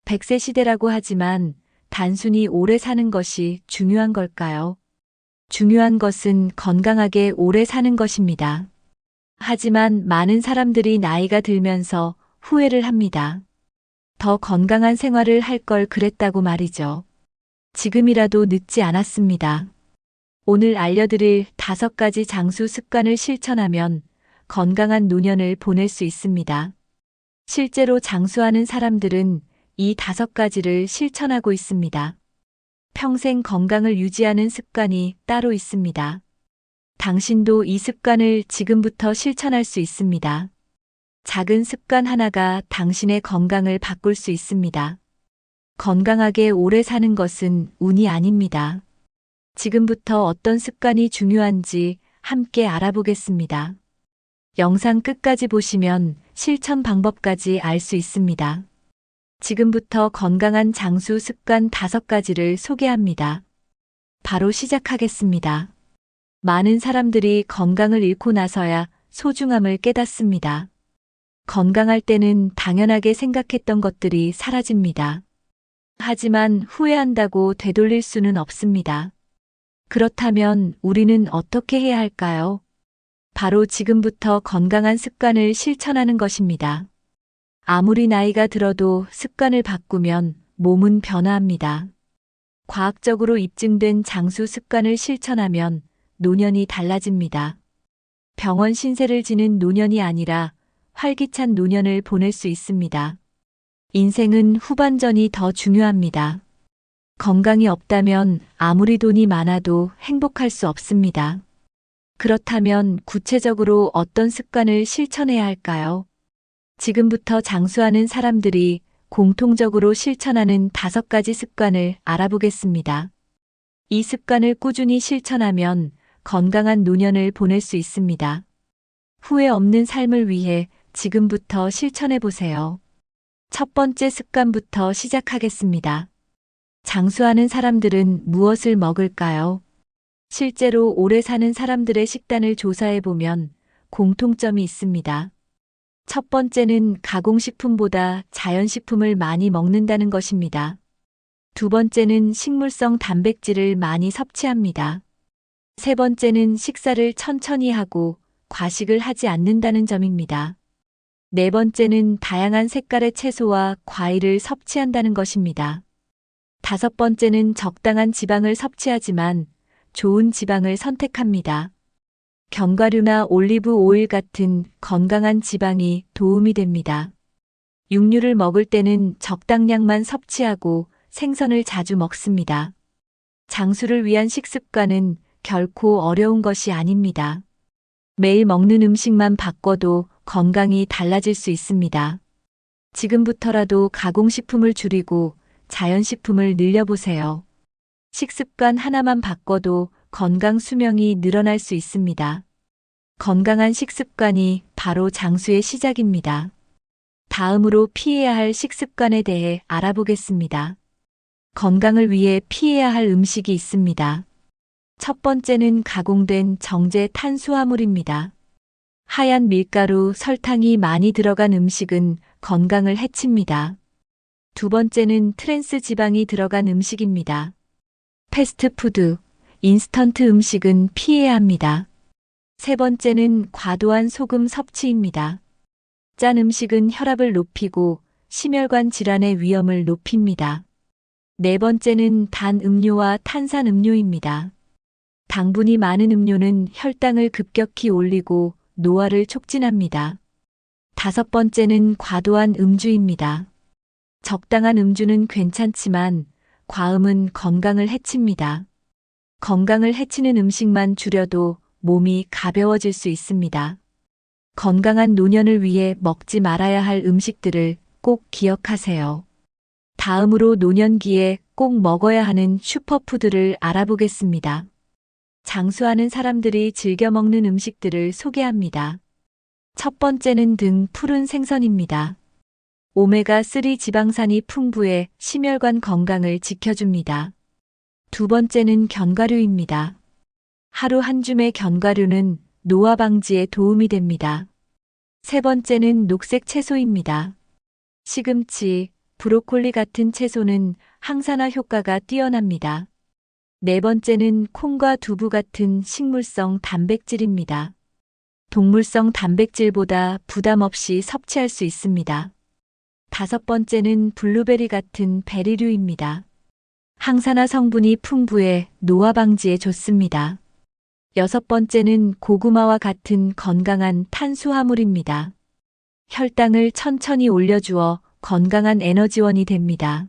100세 시대라고 하지만 단순히 오래 사는 것이 중요한 걸까요? 중요한 것은 건강하게 오래 사는 것입니다. 하지만 많은 사람들이 나이가 들면서 후회를 합니다. 더 건강한 생활을 할 걸 그랬다고 말이죠. 지금이라도 늦지 않았습니다. 오늘 알려드릴 5가지 장수 습관을 실천하면 건강한 노년을 보낼 수 있습니다. 실제로 장수하는 사람들은 이 5가지를 실천하고 있습니다. 평생 건강을 유지하는 습관이 따로 있습니다. 당신도 이 습관을 지금부터 실천할 수 있습니다. 작은 습관 하나가 당신의 건강을 바꿀 수 있습니다. 건강하게 오래 사는 것은 운이 아닙니다. 지금부터 어떤 습관이 중요한지 함께 알아보겠습니다. 영상 끝까지 보시면 실천 방법까지 알 수 있습니다. 지금부터 건강한 장수 습관 5가지를 소개합니다. 바로 시작하겠습니다. 많은 사람들이 건강을 잃고 나서야 소중함을 깨닫습니다. 건강할 때는 당연하게 생각했던 것들이 사라집니다. 하지만 후회한다고 되돌릴 수는 없습니다. 그렇다면 우리는 어떻게 해야 할까요? 바로 지금부터 건강한 습관을 실천하는 것입니다. 아무리 나이가 들어도 습관을 바꾸면 몸은 변화합니다. 과학적으로 입증된 장수 습관을 실천하면 노년이 달라집니다. 병원 신세를 지는 노년이 아니라 활기찬 노년을 보낼 수 있습니다. 인생은 후반전이 더 중요합니다. 건강이 없다면 아무리 돈이 많아도 행복할 수 없습니다. 그렇다면 구체적으로 어떤 습관을 실천해야 할까요? 지금부터 장수하는 사람들이 공통적으로 실천하는 5가지 습관을 알아보겠습니다. 이 습관을 꾸준히 실천하면 건강한 노년을 보낼 수 있습니다. 후회 없는 삶을 위해 지금부터 실천해 보세요. 첫 번째 습관부터 시작하겠습니다. 장수하는 사람들은 무엇을 먹을까요? 실제로 오래 사는 사람들의 식단을 조사해 보면 공통점이 있습니다. 첫 번째는 가공식품보다 자연식품을 많이 먹는다는 것입니다. 두 번째는 식물성 단백질을 많이 섭취합니다. 세 번째는 식사를 천천히 하고 과식을 하지 않는다는 점입니다. 네 번째는 다양한 색깔의 채소와 과일을 섭취한다는 것입니다. 5번째는 적당한 지방을 섭취하지만 좋은 지방을 선택합니다. 견과류나 올리브 오일 같은 건강한 지방이 도움이 됩니다. 육류를 먹을 때는 적당량만 섭취하고 생선을 자주 먹습니다. 장수를 위한 식습관은 결코 어려운 것이 아닙니다. 매일 먹는 음식만 바꿔도 건강이 달라질 수 있습니다. 지금부터라도 가공식품을 줄이고 자연식품을 늘려보세요. 식습관 하나만 바꿔도 건강 수명이 늘어날 수 있습니다. 건강한 식습관이 바로 장수의 시작입니다. 다음으로 피해야 할 식습관에 대해 알아보겠습니다. 건강을 위해 피해야 할 음식이 있습니다. 첫 번째는 가공된 정제 탄수화물입니다. 하얀 밀가루, 설탕이 많이 들어간 음식은 건강을 해칩니다. 두 번째는 트랜스 지방이 들어간 음식입니다. 패스트푸드, 인스턴트 음식은 피해야 합니다. 세 번째는 과도한 소금 섭취입니다. 짠 음식은 혈압을 높이고 심혈관 질환의 위험을 높입니다. 네 번째는 단 음료와 탄산 음료입니다. 당분이 많은 음료는 혈당을 급격히 올리고 노화를 촉진합니다. 5번째는 과도한 음주입니다. 적당한 음주는 괜찮지만 과음은 건강을 해칩니다. 건강을 해치는 음식만 줄여도 몸이 가벼워질 수 있습니다. 건강한 노년을 위해 먹지 말아야 할 음식들을 꼭 기억하세요. 다음으로 노년기에 꼭 먹어야 하는 슈퍼푸드를 알아보겠습니다. 장수하는 사람들이 즐겨 먹는 음식들을 소개합니다. 첫 번째는 등 푸른 생선입니다. 오메가3 지방산이 풍부해 심혈관 건강을 지켜줍니다. 두 번째는 견과류입니다. 하루 한 줌의 견과류는 노화 방지에 도움이 됩니다. 세 번째는 녹색 채소입니다. 시금치, 브로콜리 같은 채소는 항산화 효과가 뛰어납니다. 네 번째는 콩과 두부 같은 식물성 단백질입니다. 동물성 단백질보다 부담 없이 섭취할 수 있습니다. 다섯 번째는 블루베리 같은 베리류입니다. 항산화 성분이 풍부해 노화 방지에 좋습니다. 여섯 번째는 고구마와 같은 건강한 탄수화물입니다. 혈당을 천천히 올려주어 건강한 에너지원이 됩니다.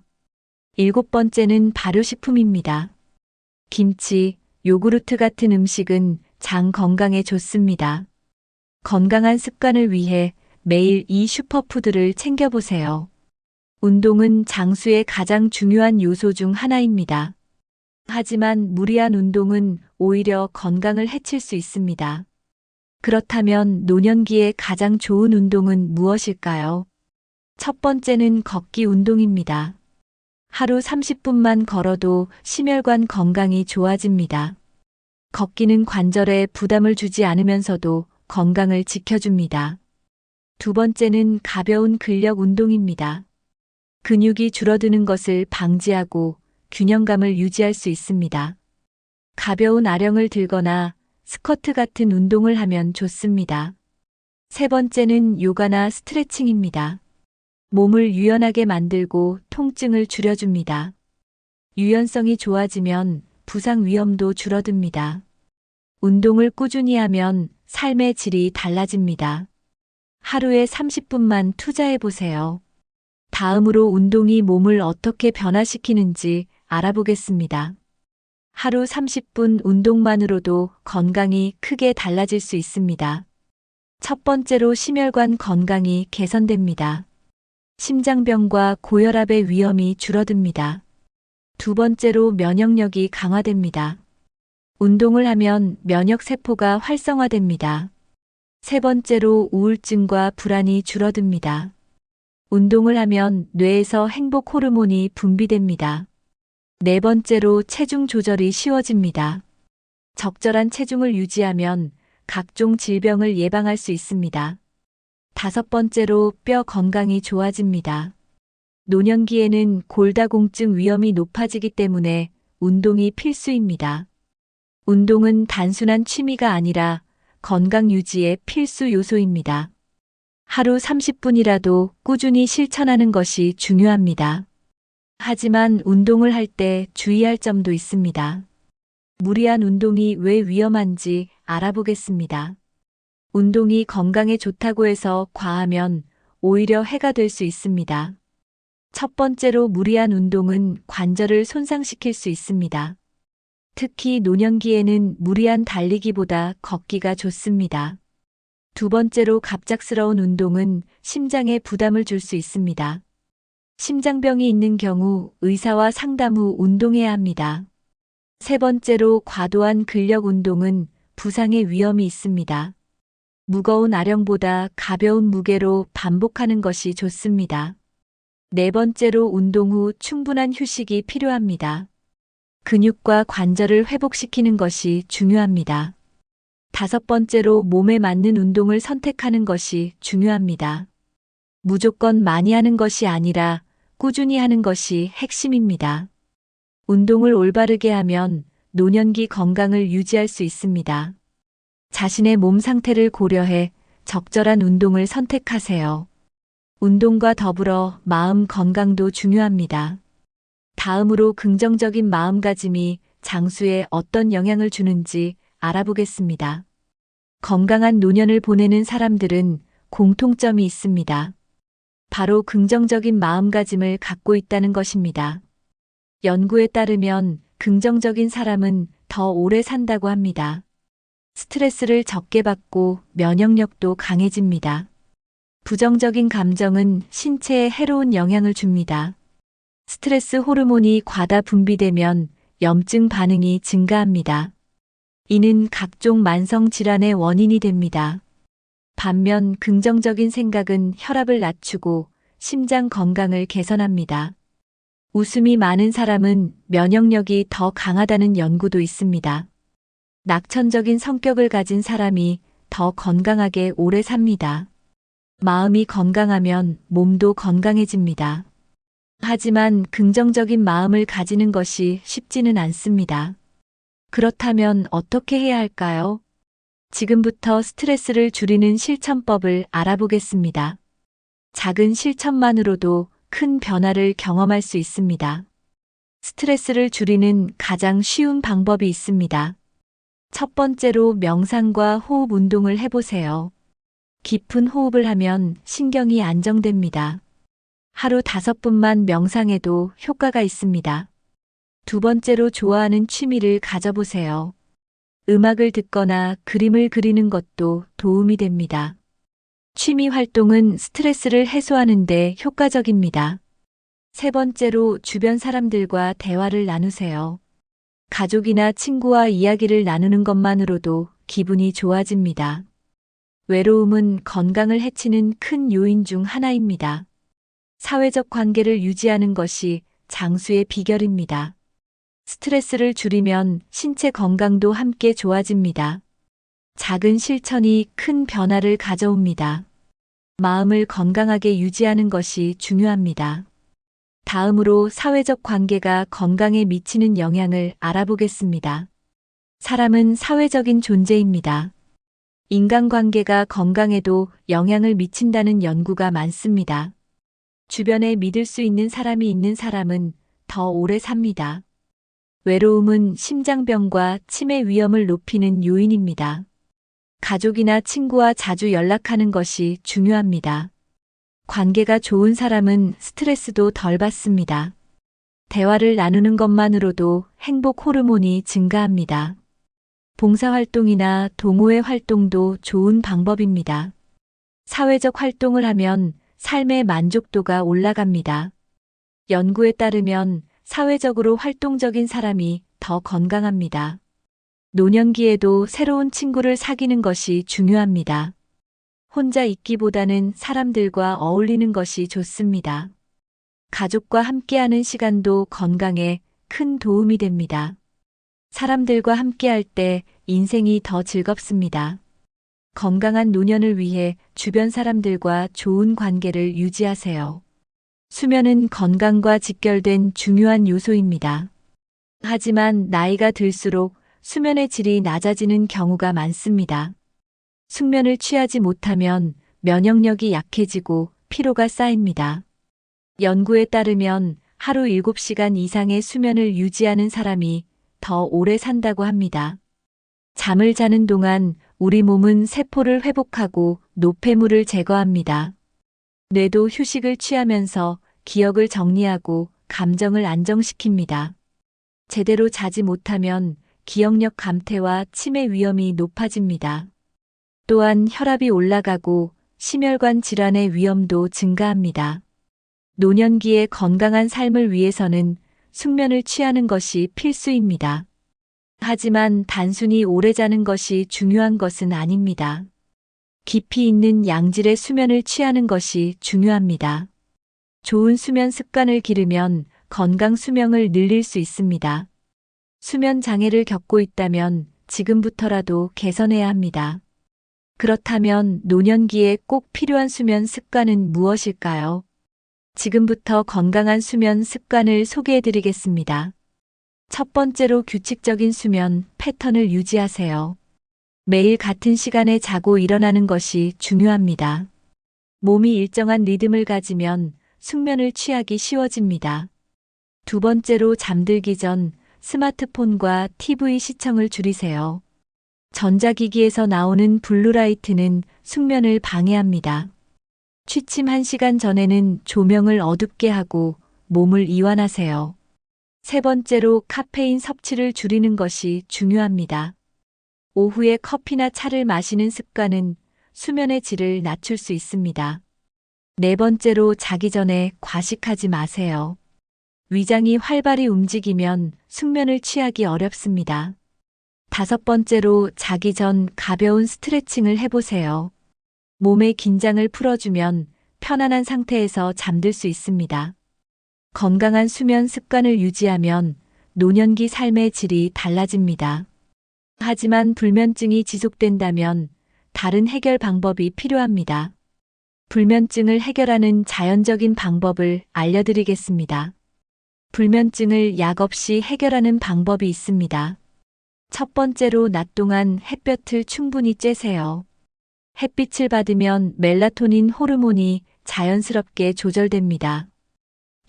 일곱 번째는 발효식품입니다. 김치, 요구르트 같은 음식은 장 건강에 좋습니다. 건강한 습관을 위해 매일 이 슈퍼푸드를 챙겨보세요. 운동은 장수의 가장 중요한 요소 중 하나입니다. 하지만 무리한 운동은 오히려 건강을 해칠 수 있습니다. 그렇다면 노년기에 가장 좋은 운동은 무엇일까요? 첫 번째는 걷기 운동입니다. 하루 30분만 걸어도 심혈관 건강이 좋아집니다. 걷기는 관절에 부담을 주지 않으면서도 건강을 지켜줍니다. 두 번째는 가벼운 근력 운동입니다. 근육이 줄어드는 것을 방지하고 균형감을 유지할 수 있습니다. 가벼운 아령을 들거나 스쿼트 같은 운동을 하면 좋습니다. 세 번째는 요가나 스트레칭입니다. 몸을 유연하게 만들고 통증을 줄여줍니다. 유연성이 좋아지면 부상 위험도 줄어듭니다. 운동을 꾸준히 하면 삶의 질이 달라집니다. 하루에 30분만 투자해 보세요. 다음으로 운동이 몸을 어떻게 변화시키는지 알아보겠습니다. 하루 30분 운동만으로도 건강이 크게 달라질 수 있습니다. 첫 번째로 심혈관 건강이 개선됩니다. 심장병과 고혈압의 위험이 줄어듭니다. 두 번째로 면역력이 강화됩니다. 운동을 하면 면역세포가 활성화됩니다. 세 번째로 우울증과 불안이 줄어듭니다. 운동을 하면 뇌에서 행복 호르몬이 분비됩니다. 네 번째로 체중 조절이 쉬워집니다. 적절한 체중을 유지하면 각종 질병을 예방할 수 있습니다. 다섯 번째로 뼈 건강이 좋아집니다. 노년기에는 골다공증 위험이 높아지기 때문에 운동이 필수입니다. 운동은 단순한 취미가 아니라 건강 유지의 필수 요소입니다. 하루 30분이라도 꾸준히 실천하는 것이 중요합니다. 하지만 운동을 할 때 주의할 점도 있습니다. 무리한 운동이 왜 위험한지 알아보겠습니다. 운동이 건강에 좋다고 해서 과하면 오히려 해가 될 수 있습니다. 첫 번째로 무리한 운동은 관절을 손상시킬 수 있습니다. 특히 노년기에는 무리한 달리기보다 걷기가 좋습니다. 두 번째로 갑작스러운 운동은 심장에 부담을 줄 수 있습니다. 심장병이 있는 경우 의사와 상담 후 운동해야 합니다. 세 번째로 과도한 근력 운동은 부상의 위험이 있습니다. 무거운 아령보다 가벼운 무게로 반복하는 것이 좋습니다. 네 번째로 운동 후 충분한 휴식이 필요합니다. 근육과 관절을 회복시키는 것이 중요합니다. 다섯 번째로 몸에 맞는 운동을 선택하는 것이 중요합니다. 무조건 많이 하는 것이 아니라 꾸준히 하는 것이 핵심입니다. 운동을 올바르게 하면 노년기 건강을 유지할 수 있습니다. 자신의 몸 상태를 고려해 적절한 운동을 선택하세요. 운동과 더불어 마음 건강도 중요합니다. 다음으로 긍정적인 마음가짐이 장수에 어떤 영향을 주는지 알아보겠습니다. 건강한 노년을 보내는 사람들은 공통점이 있습니다. 바로 긍정적인 마음가짐을 갖고 있다는 것입니다. 연구에 따르면 긍정적인 사람은 더 오래 산다고 합니다. 스트레스를 적게 받고 면역력도 강해집니다. 부정적인 감정은 신체에 해로운 영향을 줍니다. 스트레스 호르몬이 과다 분비되면 염증 반응이 증가합니다. 이는 각종 만성 질환의 원인이 됩니다. 반면 긍정적인 생각은 혈압을 낮추고 심장 건강을 개선합니다. 웃음이 많은 사람은 면역력이 더 강하다는 연구도 있습니다. 낙천적인 성격을 가진 사람이 더 건강하게 오래 삽니다. 마음이 건강하면 몸도 건강해집니다. 하지만 긍정적인 마음을 가지는 것이 쉽지는 않습니다. 그렇다면 어떻게 해야 할까요? 지금부터 스트레스를 줄이는 실천법을 알아보겠습니다. 작은 실천만으로도 큰 변화를 경험할 수 있습니다. 스트레스를 줄이는 가장 쉬운 방법이 있습니다. 첫 번째로 명상과 호흡 운동을 해보세요. 깊은 호흡을 하면 신경이 안정됩니다. 하루 5분만 명상해도 효과가 있습니다. 두 번째로 좋아하는 취미를 가져보세요. 음악을 듣거나 그림을 그리는 것도 도움이 됩니다. 취미 활동은 스트레스를 해소하는 데 효과적입니다. 세 번째로 주변 사람들과 대화를 나누세요. 가족이나 친구와 이야기를 나누는 것만으로도 기분이 좋아집니다. 외로움은 건강을 해치는 큰 요인 중 하나입니다. 사회적 관계를 유지하는 것이 장수의 비결입니다. 스트레스를 줄이면 신체 건강도 함께 좋아집니다. 작은 실천이 큰 변화를 가져옵니다. 마음을 건강하게 유지하는 것이 중요합니다. 다음으로 사회적 관계가 건강에 미치는 영향을 알아보겠습니다. 사람은 사회적인 존재입니다. 인간관계가 건강에도 영향을 미친다는 연구가 많습니다. 주변에 믿을 수 있는 사람이 있는 사람은 더 오래 삽니다. 외로움은 심장병과 치매 위험을 높이는 요인입니다. 가족이나 친구와 자주 연락하는 것이 중요합니다. 관계가 좋은 사람은 스트레스도 덜 받습니다. 대화를 나누는 것만으로도 행복 호르몬이 증가합니다. 봉사활동이나 동호회 활동도 좋은 방법입니다. 사회적 활동을 하면 삶의 만족도가 올라갑니다. 연구에 따르면 사회적으로 활동적인 사람이 더 건강합니다. 노년기에도 새로운 친구를 사귀는 것이 중요합니다. 혼자 있기보다는 사람들과 어울리는 것이 좋습니다. 가족과 함께하는 시간도 건강에 큰 도움이 됩니다. 사람들과 함께할 때 인생이 더 즐겁습니다. 건강한 노년을 위해 주변 사람들과 좋은 관계를 유지하세요. 수면은 건강과 직결된 중요한 요소입니다. 하지만 나이가 들수록 수면의 질이 낮아지는 경우가 많습니다. 숙면을 취하지 못하면 면역력이 약해지고 피로가 쌓입니다. 연구에 따르면 하루 7시간 이상의 수면을 유지하는 사람이 더 오래 산다고 합니다. 잠을 자는 동안 우리 몸은 세포를 회복하고 노폐물을 제거합니다. 뇌도 휴식을 취하면서 기억을 정리하고 감정을 안정시킵니다. 제대로 자지 못하면 기억력 감퇴와 치매 위험이 높아집니다. 또한 혈압이 올라가고 심혈관 질환의 위험도 증가합니다. 노년기에 건강한 삶을 위해서는 숙면을 취하는 것이 필수입니다. 하지만 단순히 오래 자는 것이 중요한 것은 아닙니다. 깊이 있는 양질의 수면을 취하는 것이 중요합니다. 좋은 수면 습관을 기르면 건강 수명을 늘릴 수 있습니다. 수면 장애를 겪고 있다면 지금부터라도 개선해야 합니다. 그렇다면 노년기에 꼭 필요한 수면 습관은 무엇일까요? 지금부터 건강한 수면 습관을 소개해 드리겠습니다. 첫 번째로 규칙적인 수면 패턴을 유지하세요. 매일 같은 시간에 자고 일어나는 것이 중요합니다. 몸이 일정한 리듬을 가지면 숙면을 취하기 쉬워집니다. 두 번째로 잠들기 전 스마트폰과 TV 시청을 줄이세요. 전자기기에서 나오는 블루라이트는 숙면을 방해합니다. 취침 1시간 전에는 조명을 어둡게 하고 몸을 이완하세요. 세 번째로 카페인 섭취를 줄이는 것이 중요합니다. 오후에 커피나 차를 마시는 습관은 수면의 질을 낮출 수 있습니다. 네 번째로 자기 전에 과식하지 마세요. 위장이 활발히 움직이면 숙면을 취하기 어렵습니다. 다섯 번째로 자기 전 가벼운 스트레칭을 해보세요. 몸의 긴장을 풀어주면 편안한 상태에서 잠들 수 있습니다. 건강한 수면 습관을 유지하면 노년기 삶의 질이 달라집니다. 하지만 불면증이 지속된다면 다른 해결 방법이 필요합니다. 불면증을 해결하는 자연적인 방법을 알려드리겠습니다. 불면증을 약 없이 해결하는 방법이 있습니다. 첫 번째로 낮 동안 햇볕을 충분히 쬐세요. 햇빛을 받으면 멜라토닌 호르몬이 자연스럽게 조절됩니다.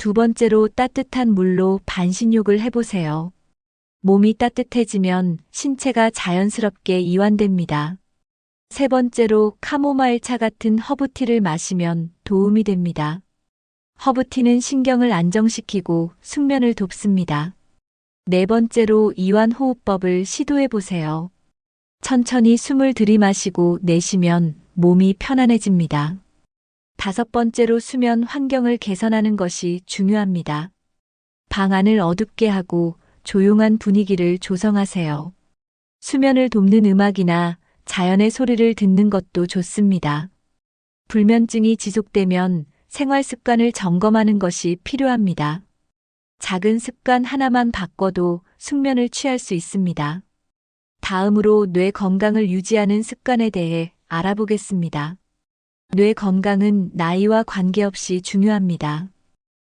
두 번째로 따뜻한 물로 반신욕을 해보세요. 몸이 따뜻해지면 신체가 자연스럽게 이완됩니다. 세 번째로 카모마일 차 같은 허브티를 마시면 도움이 됩니다. 허브티는 신경을 안정시키고 숙면을 돕습니다. 네 번째로 이완호흡법을 시도해 보세요. 천천히 숨을 들이마시고 내쉬면 몸이 편안해집니다. 다섯 번째로 수면 환경을 개선하는 것이 중요합니다. 방 안을 어둡게 하고 조용한 분위기를 조성하세요. 수면을 돕는 음악이나 자연의 소리를 듣는 것도 좋습니다. 불면증이 지속되면 생활 습관을 점검하는 것이 필요합니다. 작은 습관 하나만 바꿔도 숙면을 취할 수 있습니다. 다음으로 뇌 건강을 유지하는 습관에 대해 알아보겠습니다. 뇌 건강은 나이와 관계없이 중요합니다.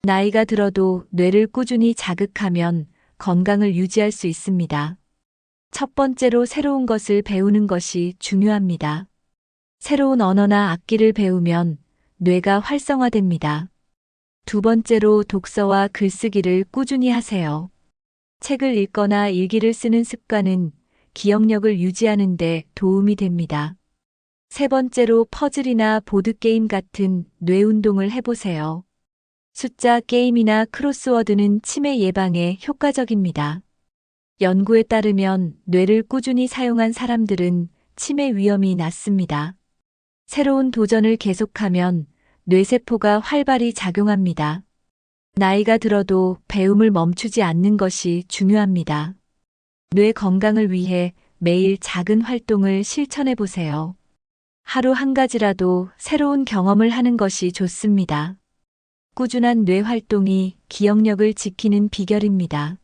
나이가 들어도 뇌를 꾸준히 자극하면 건강을 유지할 수 있습니다. 첫 번째로 새로운 것을 배우는 것이 중요합니다. 새로운 언어나 악기를 배우면 뇌가 활성화됩니다. 두 번째로 독서와 글쓰기를 꾸준히 하세요. 책을 읽거나 일기를 쓰는 습관은 기억력을 유지하는 데 도움이 됩니다. 세 번째로 퍼즐이나 보드게임 같은 뇌 운동을 해보세요. 숫자 게임이나 크로스워드는 치매 예방에 효과적입니다. 연구에 따르면 뇌를 꾸준히 사용한 사람들은 치매 위험이 낮습니다. 새로운 도전을 계속하면 뇌세포가 활발히 작용합니다. 나이가 들어도 배움을 멈추지 않는 것이 중요합니다. 뇌 건강을 위해 매일 작은 활동을 실천해 보세요. 하루 한 가지라도 새로운 경험을 하는 것이 좋습니다. 꾸준한 뇌 활동이 기억력을 지키는 비결입니다.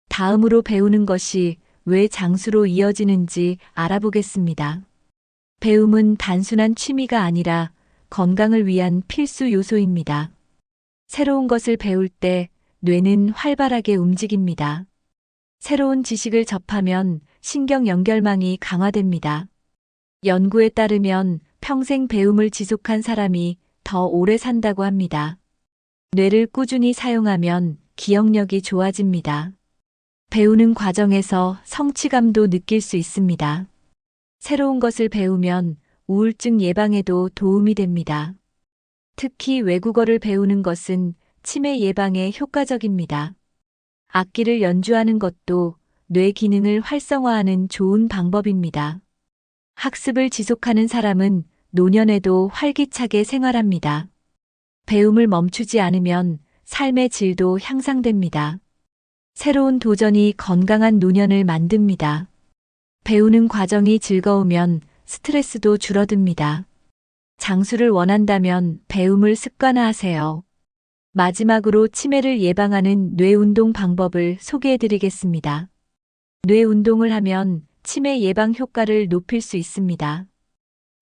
다음으로 배우는 것이 왜 장수로 이어지는지 알아보겠습니다. 배움은 단순한 취미가 아니라 건강을 위한 필수 요소입니다. 새로운 것을 배울 때 뇌는 활발하게 움직입니다. 새로운 지식을 접하면 신경 연결망이 강화됩니다. 연구에 따르면 평생 배움을 지속한 사람이 더 오래 산다고 합니다. 뇌를 꾸준히 사용하면 기억력이 좋아집니다. 배우는 과정에서 성취감도 느낄 수 있습니다. 새로운 것을 배우면 우울증 예방에도 도움이 됩니다. 특히 외국어를 배우는 것은 치매 예방에 효과적입니다. 악기를 연주하는 것도 뇌 기능을 활성화하는 좋은 방법입니다. 학습을 지속하는 사람은 노년에도 활기차게 생활합니다. 배움을 멈추지 않으면 삶의 질도 향상됩니다. 새로운 도전이 건강한 노년을 만듭니다. 배우는 과정이 즐거우면 스트레스도 줄어듭니다. 장수를 원한다면 배움을 습관화하세요. 마지막으로 치매를 예방하는 뇌 운동 방법을 소개해 드리겠습니다. 뇌 운동을 하면 치매 예방 효과를 높일 수 있습니다.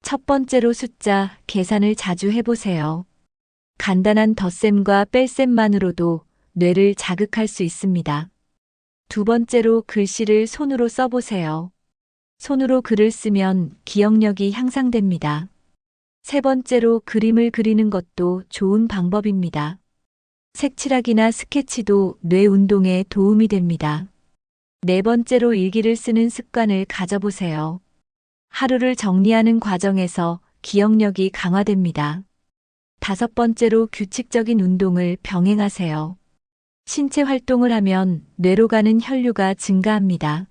첫 번째로 숫자 계산을 자주 해보세요. 간단한 덧셈과 뺄셈만으로도 뇌를 자극할 수 있습니다. 두 번째로 글씨를 손으로 써보세요. 손으로 글을 쓰면 기억력이 향상됩니다. 세 번째로 그림을 그리는 것도 좋은 방법입니다. 색칠하기나 스케치도 뇌 운동에 도움이 됩니다. 네 번째로 일기를 쓰는 습관을 가져보세요. 하루를 정리하는 과정에서 기억력이 강화됩니다. 다섯 번째로 규칙적인 운동을 병행하세요. 신체 활동을 하면 뇌로 가는 혈류가 증가합니다.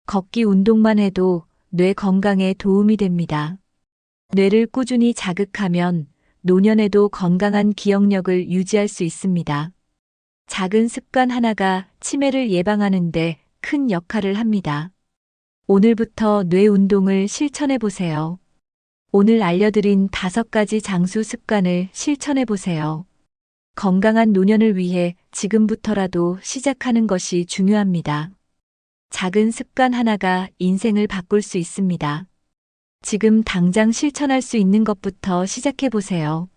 걷기 운동만 해도 뇌 건강에 도움이 됩니다. 뇌를 꾸준히 자극하면 노년에도 건강한 기억력을 유지할 수 있습니다. 작은 습관 하나가 치매를 예방하는 데 큰 역할을 합니다. 오늘부터 뇌 운동을 실천해 보세요. 오늘 알려드린 5가지 장수 습관을 실천해 보세요. 건강한 노년을 위해 지금부터라도 시작하는 것이 중요합니다. 작은 습관 하나가 인생을 바꿀 수 있습니다. 지금 당장 실천할 수 있는 것부터 시작해 보세요.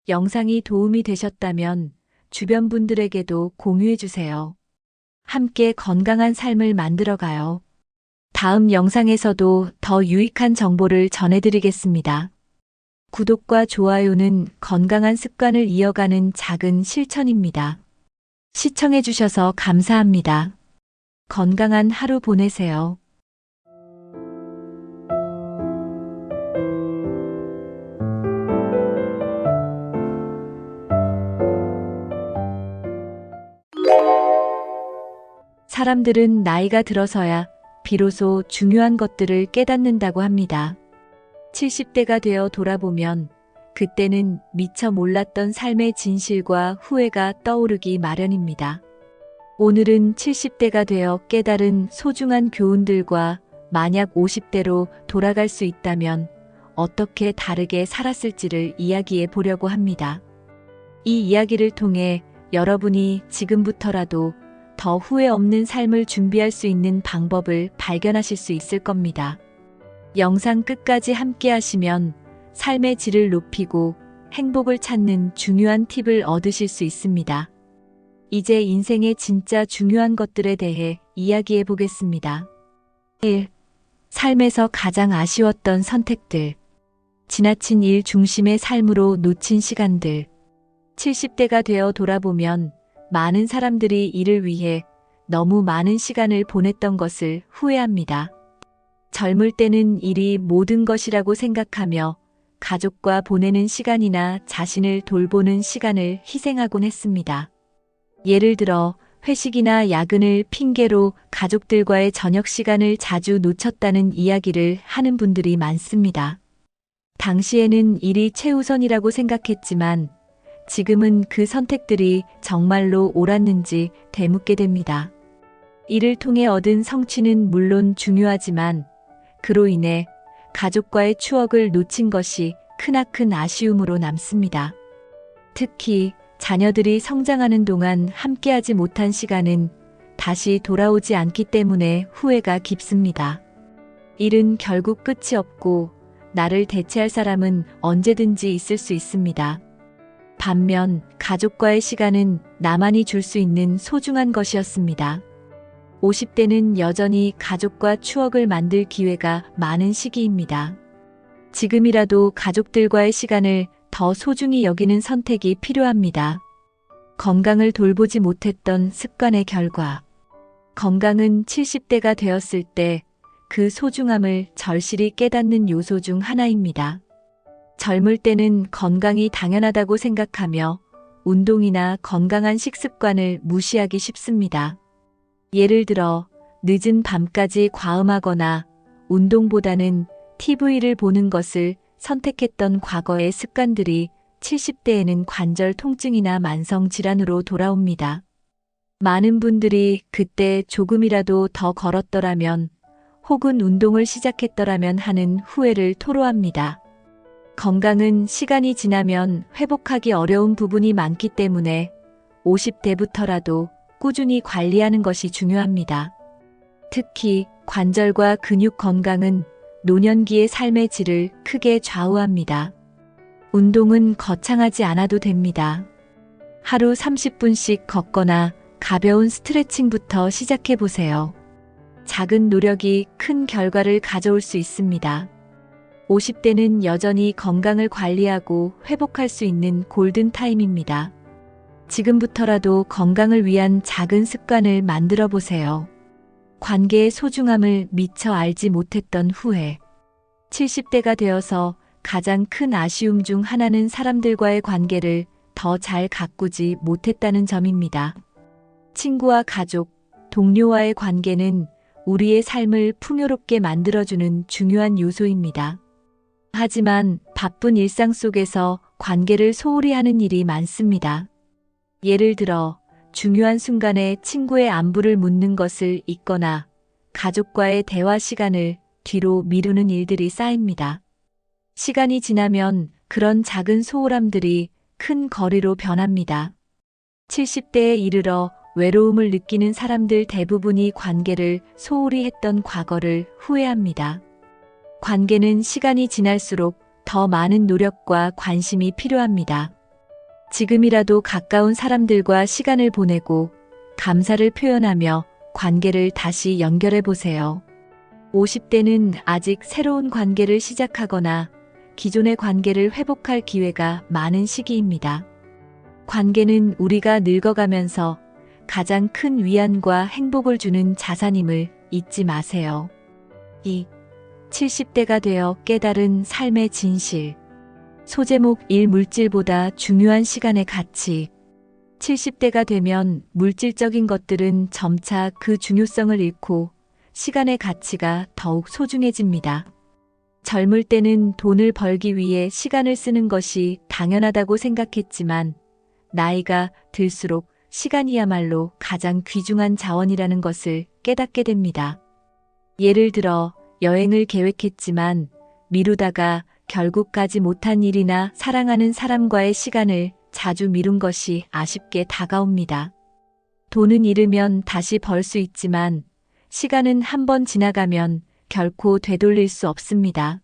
영상이 도움이 되셨다면 주변 분들에게도 공유해 주세요. 함께 건강한 삶을 만들어가요. 다음 영상에서도 더 유익한 정보를 전해드리겠습니다. 구독과 좋아요는 건강한 습관을 이어가는 작은 실천입니다. 시청해 주셔서 감사합니다. 건강한 하루 보내세요. 사람들은 나이가 들어서야 비로소 중요한 것들을 깨닫는다고 합니다. 70대가 되어 돌아보면 그때는 미처 몰랐던 삶의 진실과 후회가 떠오르기 마련입니다. 오늘은 70대가 되어 깨달은 소중한 교훈들과 만약 50대로 돌아갈 수 있다면 어떻게 다르게 살았을지를 이야기해 보려고 합니다. 이 이야기를 통해 여러분이 지금부터라도 더 후회 없는 삶을 준비할 수 있는 방법을 발견하실 수 있을 겁니다. 영상 끝까지 함께 하시면 삶의 질을 높이고 행복을 찾는 중요한 팁을 얻으실 수 있습니다. 이제 인생의 진짜 중요한 것들에 대해 이야기해 보겠습니다. 1. 삶에서 가장 아쉬웠던 선택들. 지나친 일 중심의 삶으로 놓친 시간들. 70대가 되어 돌아보면 많은 사람들이 이를 위해 너무 많은 시간을 보냈던 것을 후회합니다. 젊을 때는 일이 모든 것이라고 생각하며 가족과 보내는 시간이나 자신을 돌보는 시간을 희생하곤 했습니다. 예를 들어 회식이나 야근을 핑계로 가족들과의 저녁 시간을 자주 놓쳤다는 이야기를 하는 분들이 많습니다. 당시에는 일이 최우선이라고 생각했지만 지금은 그 선택들이 정말로 옳았는지 되묻게 됩니다. 이를 통해 얻은 성취는 물론 중요하지만 그로 인해 가족과의 추억을 놓친 것이 크나큰 아쉬움으로 남습니다. 특히 자녀들이 성장하는 동안 함께하지 못한 시간은 다시 돌아오지 않기 때문에 후회가 깊습니다. 일은 결국 끝이 없고 나를 대체할 사람은 언제든지 있을 수 있습니다. 반면 가족과의 시간은 나만이 줄 수 있는 소중한 것이었습니다. 50대는 여전히 가족과 추억을 만들 기회가 많은 시기입니다. 지금이라도 가족들과의 시간을 더 소중히 여기는 선택이 필요합니다. 건강을 돌보지 못했던 습관의 결과. 건강은 70대가 되었을 때 그 소중함을 절실히 깨닫는 요소 중 하나입니다. 젊을 때는 건강이 당연하다고 생각하며 운동이나 건강한 식습관을 무시하기 쉽습니다. 예를 들어 늦은 밤까지 과음하거나 운동보다는 TV를 보는 것을 선택했던 과거의 습관들이 70대에는 관절 통증이나 만성 질환으로 돌아옵니다. 많은 분들이 그때 조금이라도 더 걸었더라면 혹은 운동을 시작했더라면 하는 후회를 토로합니다. 건강은 시간이 지나면 회복하기 어려운 부분이 많기 때문에 50대부터라도 꾸준히 관리하는 것이 중요합니다. 특히 관절과 근육 건강은 노년기의 삶의 질을 크게 좌우합니다. 운동은 거창하지 않아도 됩니다. 하루 30분씩 걷거나 가벼운 스트레칭부터 시작해 보세요. 작은 노력이 큰 결과를 가져올 수 있습니다. 50대는 여전히 건강을 관리하고 회복할 수 있는 골든타임입니다. 지금부터라도 건강을 위한 작은 습관을 만들어 보세요. 관계의 소중함을 미처 알지 못했던 후회. 70대가 되어서 가장 큰 아쉬움 중 하나는 사람들과의 관계를 더 잘 가꾸지 못했다는 점입니다. 친구와 가족, 동료와의 관계는 우리의 삶을 풍요롭게 만들어주는 중요한 요소입니다. 하지만 바쁜 일상 속에서 관계를 소홀히 하는 일이 많습니다. 예를 들어 중요한 순간에 친구의 안부를 묻는 것을 잊거나 가족과의 대화 시간을 뒤로 미루는 일들이 쌓입니다. 시간이 지나면 그런 작은 소홀함들이 큰 거리로 변합니다. 70대에 이르러 외로움을 느끼는 사람들 대부분이 관계를 소홀히 했던 과거를 후회합니다. 관계는 시간이 지날수록 더 많은 노력과 관심이 필요합니다. 지금이라도 가까운 사람들과 시간을 보내고 감사를 표현하며 관계를 다시 연결해 보세요. 50대는 아직 새로운 관계를 시작하거나 기존의 관계를 회복할 기회가 많은 시기입니다. 관계는 우리가 늙어가면서 가장 큰 위안과 행복을 주는 자산임을 잊지 마세요. 2. 70대가 되어 깨달은 삶의 진실. 소제목 1. 물질보다 중요한 시간의 가치. 70대가 되면 물질적인 것들은 점차 그 중요성을 잃고 시간의 가치가 더욱 소중해집니다. 젊을 때는 돈을 벌기 위해 시간을 쓰는 것이 당연하다고 생각했지만 나이가 들수록 시간이야말로 가장 귀중한 자원이라는 것을 깨닫게 됩니다. 예를 들어 여행을 계획했지만 미루다가 결국 가지 못한 일이나 사랑하는 사람과의 시간을 자주 미룬 것이 아쉽게 다가옵니다. 돈은 잃으면 다시 벌 수 있지만 시간은 한번 지나가면 결코 되돌릴 수 없습니다.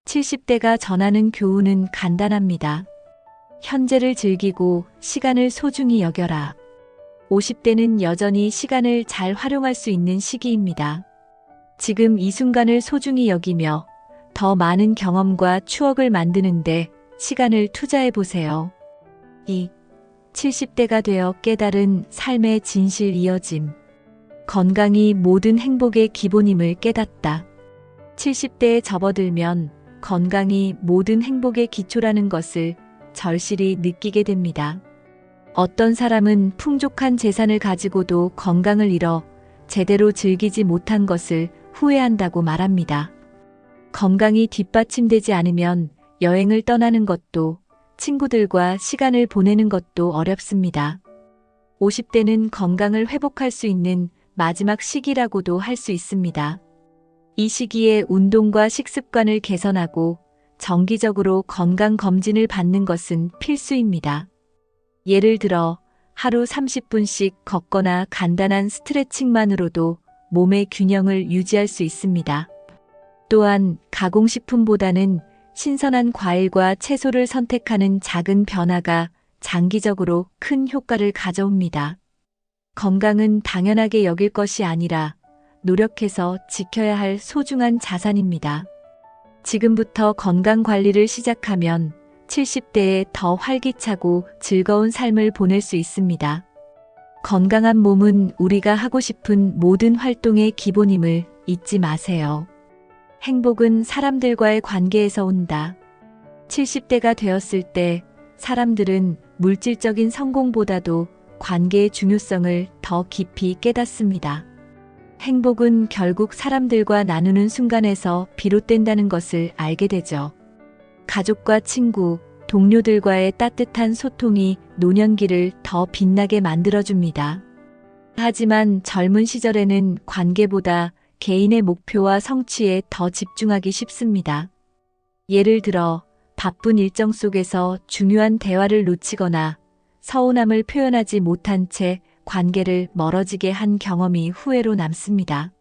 70대가 전하는 교훈은 간단합니다. 현재를 즐기고 시간을 소중히 여겨라. 50대는 여전히 시간을 잘 활용할 수 있는 시기입니다. 지금 이 순간을 소중히 여기며 더 많은 경험과 추억을 만드는데 시간을 투자해 보세요. 2. 70대가 되어 깨달은 삶의 진실 이어짐. 건강이 모든 행복의 기본임을 깨닫다. 70대에 접어들면 건강이 모든 행복의 기초라는 것을 절실히 느끼게 됩니다. 어떤 사람은 풍족한 재산을 가지고도 건강을 잃어 제대로 즐기지 못한 것을 후회한다고 말합니다. 건강이 뒷받침되지 않으면 여행을 떠나는 것도 친구들과 시간을 보내는 것도 어렵습니다. 50대는 건강을 회복할 수 있는 마지막 시기라고도 할 수 있습니다. 이 시기에 운동과 식습관을 개선하고 정기적으로 건강검진을 받는 것은 필수입니다. 예를 들어 하루 30분씩 걷거나 간단한 스트레칭만으로도 몸의 균형을 유지할 수 있습니다. 또한 가공식품보다는 신선한 과일과 채소를 선택하는 작은 변화가 장기적으로 큰 효과를 가져옵니다. 건강은 당연하게 여길 것이 아니라 노력해서 지켜야 할 소중한 자산입니다. 지금부터 건강 관리를 시작하면 70대에 더 활기차고 즐거운 삶을 보낼 수 있습니다. 건강한 몸은 우리가 하고 싶은 모든 활동의 기본임을 잊지 마세요. 행복은 사람들과의 관계에서 온다. 70대가 되었을 때 사람들은 물질적인 성공보다도 관계의 중요성을 더 깊이 깨닫습니다. 행복은 결국 사람들과 나누는 순간에서 비롯된다는 것을 알게 되죠. 가족과 친구, 동료들과의 따뜻한 소통이 노년기를 더 빛나게 만들어줍니다. 하지만 젊은 시절에는 관계보다 개인의 목표와 성취에 더 집중하기 쉽습니다. 예를 들어 바쁜 일정 속에서 중요한 대화를 놓치거나 서운함을 표현하지 못한 채 관계를 멀어지게 한 경험이 후회로 남습니다.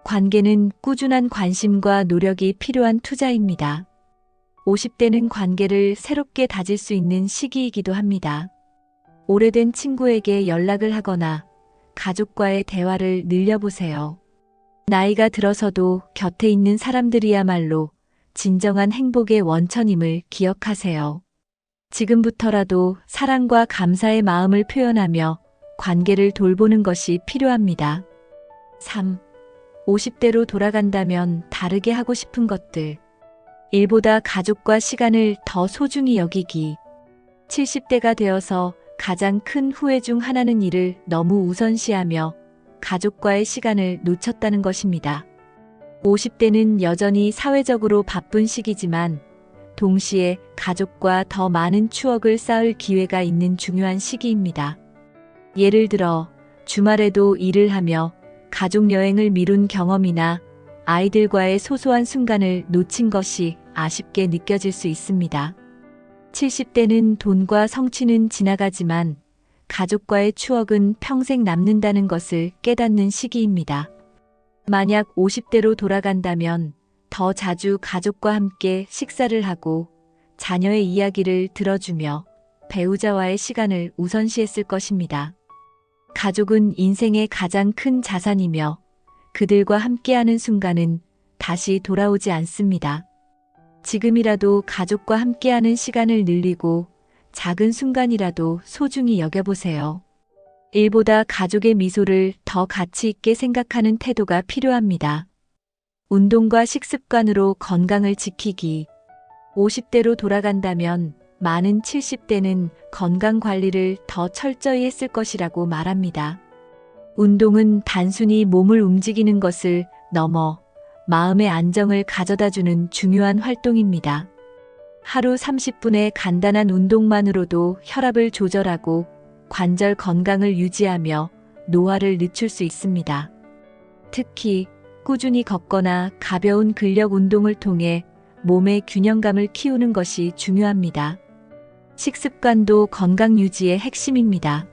관계는 꾸준한 관심과 노력이 필요한 투자입니다. 50대는 관계를 새롭게 다질 수 있는 시기이기도 합니다. 오래된 친구에게 연락을 하거나 가족과의 대화를 늘려보세요. 나이가 들어서도 곁에 있는 사람들이야말로 진정한 행복의 원천임을 기억하세요. 지금부터라도 사랑과 감사의 마음을 표현하며 관계를 돌보는 것이 필요합니다. 3. 50대로 돌아간다면 다르게 하고 싶은 것들. 일보다 가족과 시간을 더 소중히 여기기. 70대가 되어서 가장 큰 후회 중 하나는 일을 너무 우선시하며 가족과의 시간을 놓쳤다는 것입니다. 50대는 여전히 사회적으로 바쁜 시기지만 동시에 가족과 더 많은 추억을 쌓을 기회가 있는 중요한 시기입니다. 예를 들어 주말에도 일을 하며 가족 여행을 미룬 경험이나 아이들과의 소소한 순간을 놓친 것이 아쉽게 느껴질 수 있습니다. 70대는 돈과 성취는 지나가지만 가족과의 추억은 평생 남는다는 것을 깨닫는 시기입니다. 만약 50대로 돌아간다면 더 자주 가족과 함께 식사를 하고 자녀의 이야기를 들어주며 배우자와의 시간을 우선시했을 것입니다. 가족은 인생의 가장 큰 자산이며 그들과 함께하는 순간은 다시 돌아오지 않습니다. 지금이라도 가족과 함께하는 시간을 늘리고 작은 순간이라도 소중히 여겨보세요. 일보다 가족의 미소를 더 가치 있게 생각하는 태도가 필요합니다. 운동과 식습관으로 건강을 지키기. 50대로 돌아간다면 많은 70대는 건강 관리를 더 철저히 했을 것이라고 말합니다. 운동은 단순히 몸을 움직이는 것을 넘어 마음의 안정을 가져다주는 중요한 활동입니다. 하루 30분의 간단한 운동만으로도 혈압을 조절하고 관절 건강을 유지하며 노화를 늦출 수 있습니다. 특히 꾸준히 걷거나 가벼운 근력 운동을 통해 몸의 균형감을 키우는 것이 중요합니다. 식습관도 건강 유지의 핵심입니다.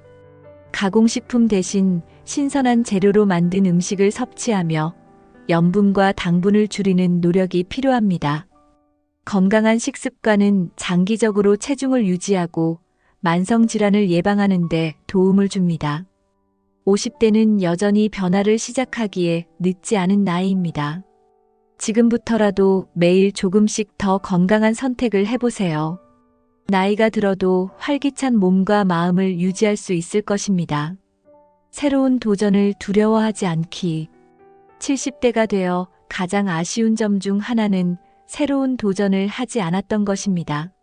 가공식품 대신 신선한 재료로 만든 음식을 섭취하며 염분과 당분을 줄이는 노력이 필요합니다. 건강한 식습관은 장기적으로 체중을 유지하고 만성질환을 예방하는 데 도움을 줍니다. 50대는 여전히 변화를 시작하기에 늦지 않은 나이입니다. 지금부터라도 매일 조금씩 더 건강한 선택을 해보세요. 나이가 들어도 활기찬 몸과 마음을 유지할 수 있을 것입니다. 새로운 도전을 두려워하지 않기. 70대가 되어 가장 아쉬운 점 중 하나는 새로운 도전을 하지 않았던 것입니다.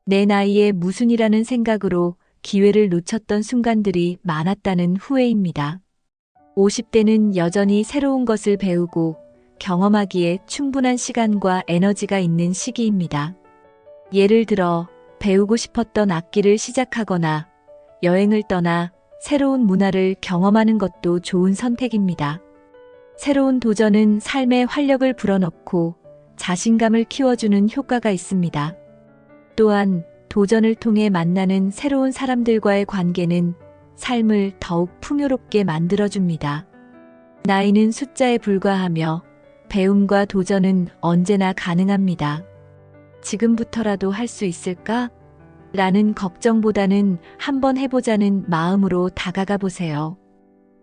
내 나이에 무슨이라는 생각으로 기회를 놓쳤던 순간들이 많았다는 후회입니다. 50대는 여전히 새로운 것을 배우고 경험하기에 충분한 시간과 에너지가 있는 시기입니다. 예를 들어 배우고 싶었던 악기를 시작하거나 여행을 떠나 새로운 문화를 경험하는 것도 좋은 선택입니다. 새로운 도전은 삶에 활력을 불어넣고 자신감을 키워주는 효과가 있습니다. 또한 도전을 통해 만나는 새로운 사람들과의 관계는 삶을 더욱 풍요롭게 만들어줍니다. 나이는 숫자에 불과하며 배움과 도전은 언제나 가능합니다. 지금부터라도 할 수 있을까? 라는 걱정보다는 한번 해보자는 마음으로 다가가 보세요.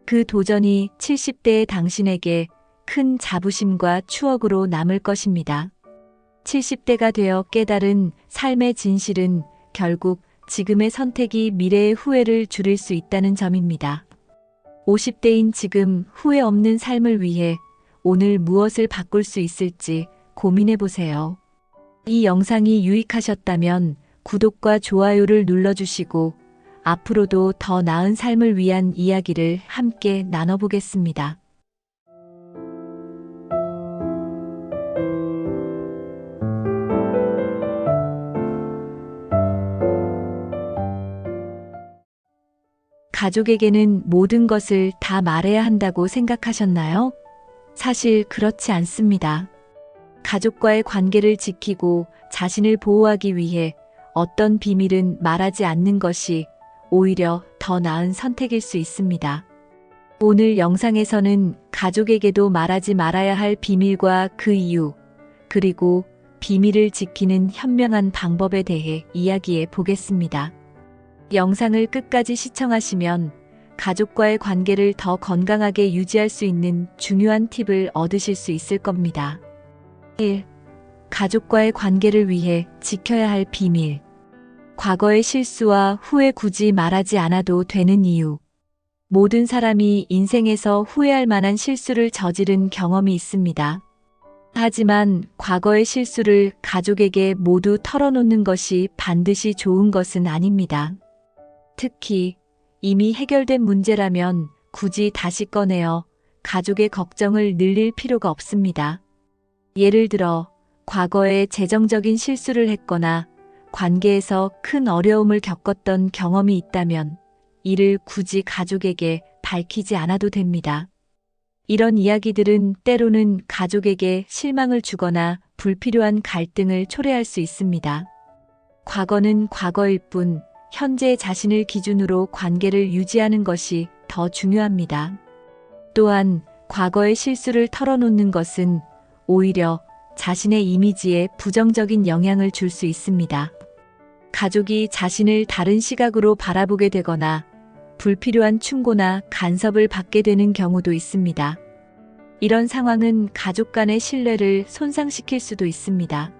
그 도전이 70대의 당신에게 큰 자부심과 추억으로 남을 것입니다. 70대가 되어 깨달은 삶의 진실은 결국 지금의 선택이 미래의 후회를 줄일 수 있다는 점입니다. 50대인 지금 후회 없는 삶을 위해 오늘 무엇을 바꿀 수 있을지 고민해 보세요. 이 영상이 유익하셨다면 구독과 좋아요를 눌러주시고 앞으로도 더 나은 삶을 위한 이야기를 함께 나눠보겠습니다. 가족에게는 모든 것을 다 말해야 한다고 생각하셨나요? 사실 그렇지 않습니다. 가족과의 관계를 지키고 자신을 보호하기 위해 어떤 비밀은 말하지 않는 것이 오히려 더 나은 선택일 수 있습니다. 오늘 영상에서는 가족에게도 말하지 말아야 할 비밀과 그 이유, 그리고 비밀을 지키는 현명한 방법에 대해 이야기해 보겠습니다. 영상을 끝까지 시청하시면 가족과의 관계를 더 건강하게 유지할 수 있는 중요한 팁을 얻으실 수 있을 겁니다. 1. 가족과의 관계를 위해 지켜야 할 비밀. 과거의 실수와 후회 굳이 말하지 않아도 되는 이유. 모든 사람이 인생에서 후회할 만한 실수를 저지른 경험이 있습니다. 하지만 과거의 실수를 가족에게 모두 털어놓는 것이 반드시 좋은 것은 아닙니다. 특히 이미 해결된 문제라면 굳이 다시 꺼내어 가족의 걱정을 늘릴 필요가 없습니다. 예를 들어 과거에 재정적인 실수를 했거나 관계에서 큰 어려움을 겪었던 경험이 있다면 이를 굳이 가족에게 밝히지 않아도 됩니다. 이런 이야기들은 때로는 가족에게 실망을 주거나 불필요한 갈등을 초래할 수 있습니다. 과거는 과거일 뿐 현재의 자신을 기준으로 관계를 유지하는 것이 더 중요합니다. 또한 과거의 실수를 털어놓는 것은 오히려 자신의 이미지에 부정적인 영향을 줄 수 있습니다. 가족이 자신을 다른 시각으로 바라보게 되거나 불필요한 충고나 간섭을 받게 되는 경우도 있습니다. 이런 상황은 가족 간의 신뢰를 손상시킬 수도 있습니다.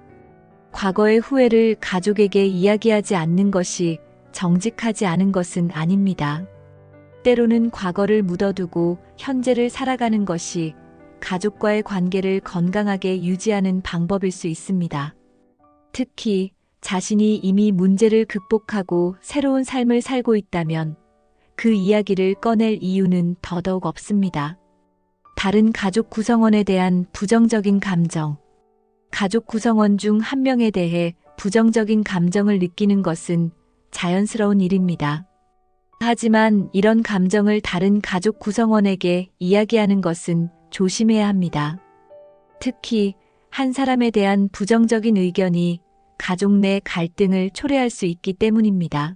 과거의 후회를 가족에게 이야기하지 않는 것이 정직하지 않은 것은 아닙니다. 때로는 과거를 묻어두고 현재를 살아가는 것이 가족과의 관계를 건강하게 유지하는 방법일 수 있습니다. 특히 자신이 이미 문제를 극복하고 새로운 삶을 살고 있다면 그 이야기를 꺼낼 이유는 더더욱 없습니다. 다른 가족 구성원에 대한 부정적인 감정. 가족 구성원 중 한 명에 대해 부정적인 감정을 느끼는 것은 자연스러운 일입니다. 하지만 이런 감정을 다른 가족 구성원에게 이야기하는 것은 조심해야 합니다. 특히 한 사람에 대한 부정적인 의견이 가족 내 갈등을 초래할 수 있기 때문입니다.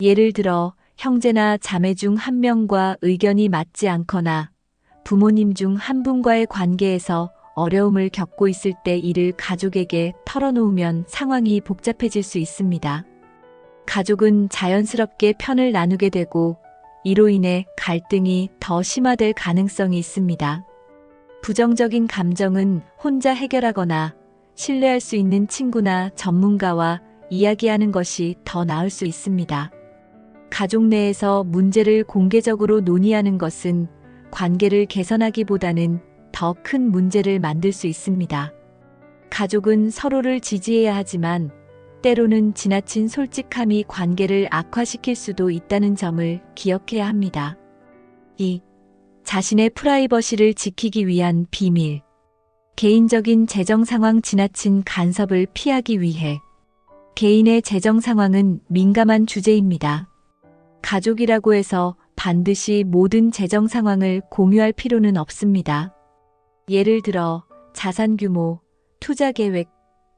예를 들어 형제나 자매 중 한 명과 의견이 맞지 않거나 부모님 중 한 분과의 관계에서 어려움을 겪고 있을 때 이를 가족에게 털어놓으면 상황이 복잡해질 수 있습니다. 가족은 자연스럽게 편을 나누게 되고 이로 인해 갈등이 더 심화될 가능성이 있습니다. 부정적인 감정은 혼자 해결하거나 신뢰할 수 있는 친구나 전문가와 이야기하는 것이 더 나을 수 있습니다. 가족 내에서 문제를 공개적으로 논의하는 것은 관계를 개선하기보다는 더 큰 문제를 만들 수 있습니다. 가족은 서로를 지지해야 하지만 때로는 지나친 솔직함이 관계를 악화시킬 수도 있다는 점을 기억해야 합니다. 2. 자신의 프라이버시를 지키기 위한 비밀. 개인적인 재정 상황. 지나친 간섭을 피하기 위해 개인의 재정 상황은 민감한 주제입니다. 가족이라고 해서 반드시 모든 재정 상황을 공유할 필요는 없습니다. 예를 들어 자산 규모, 투자 계획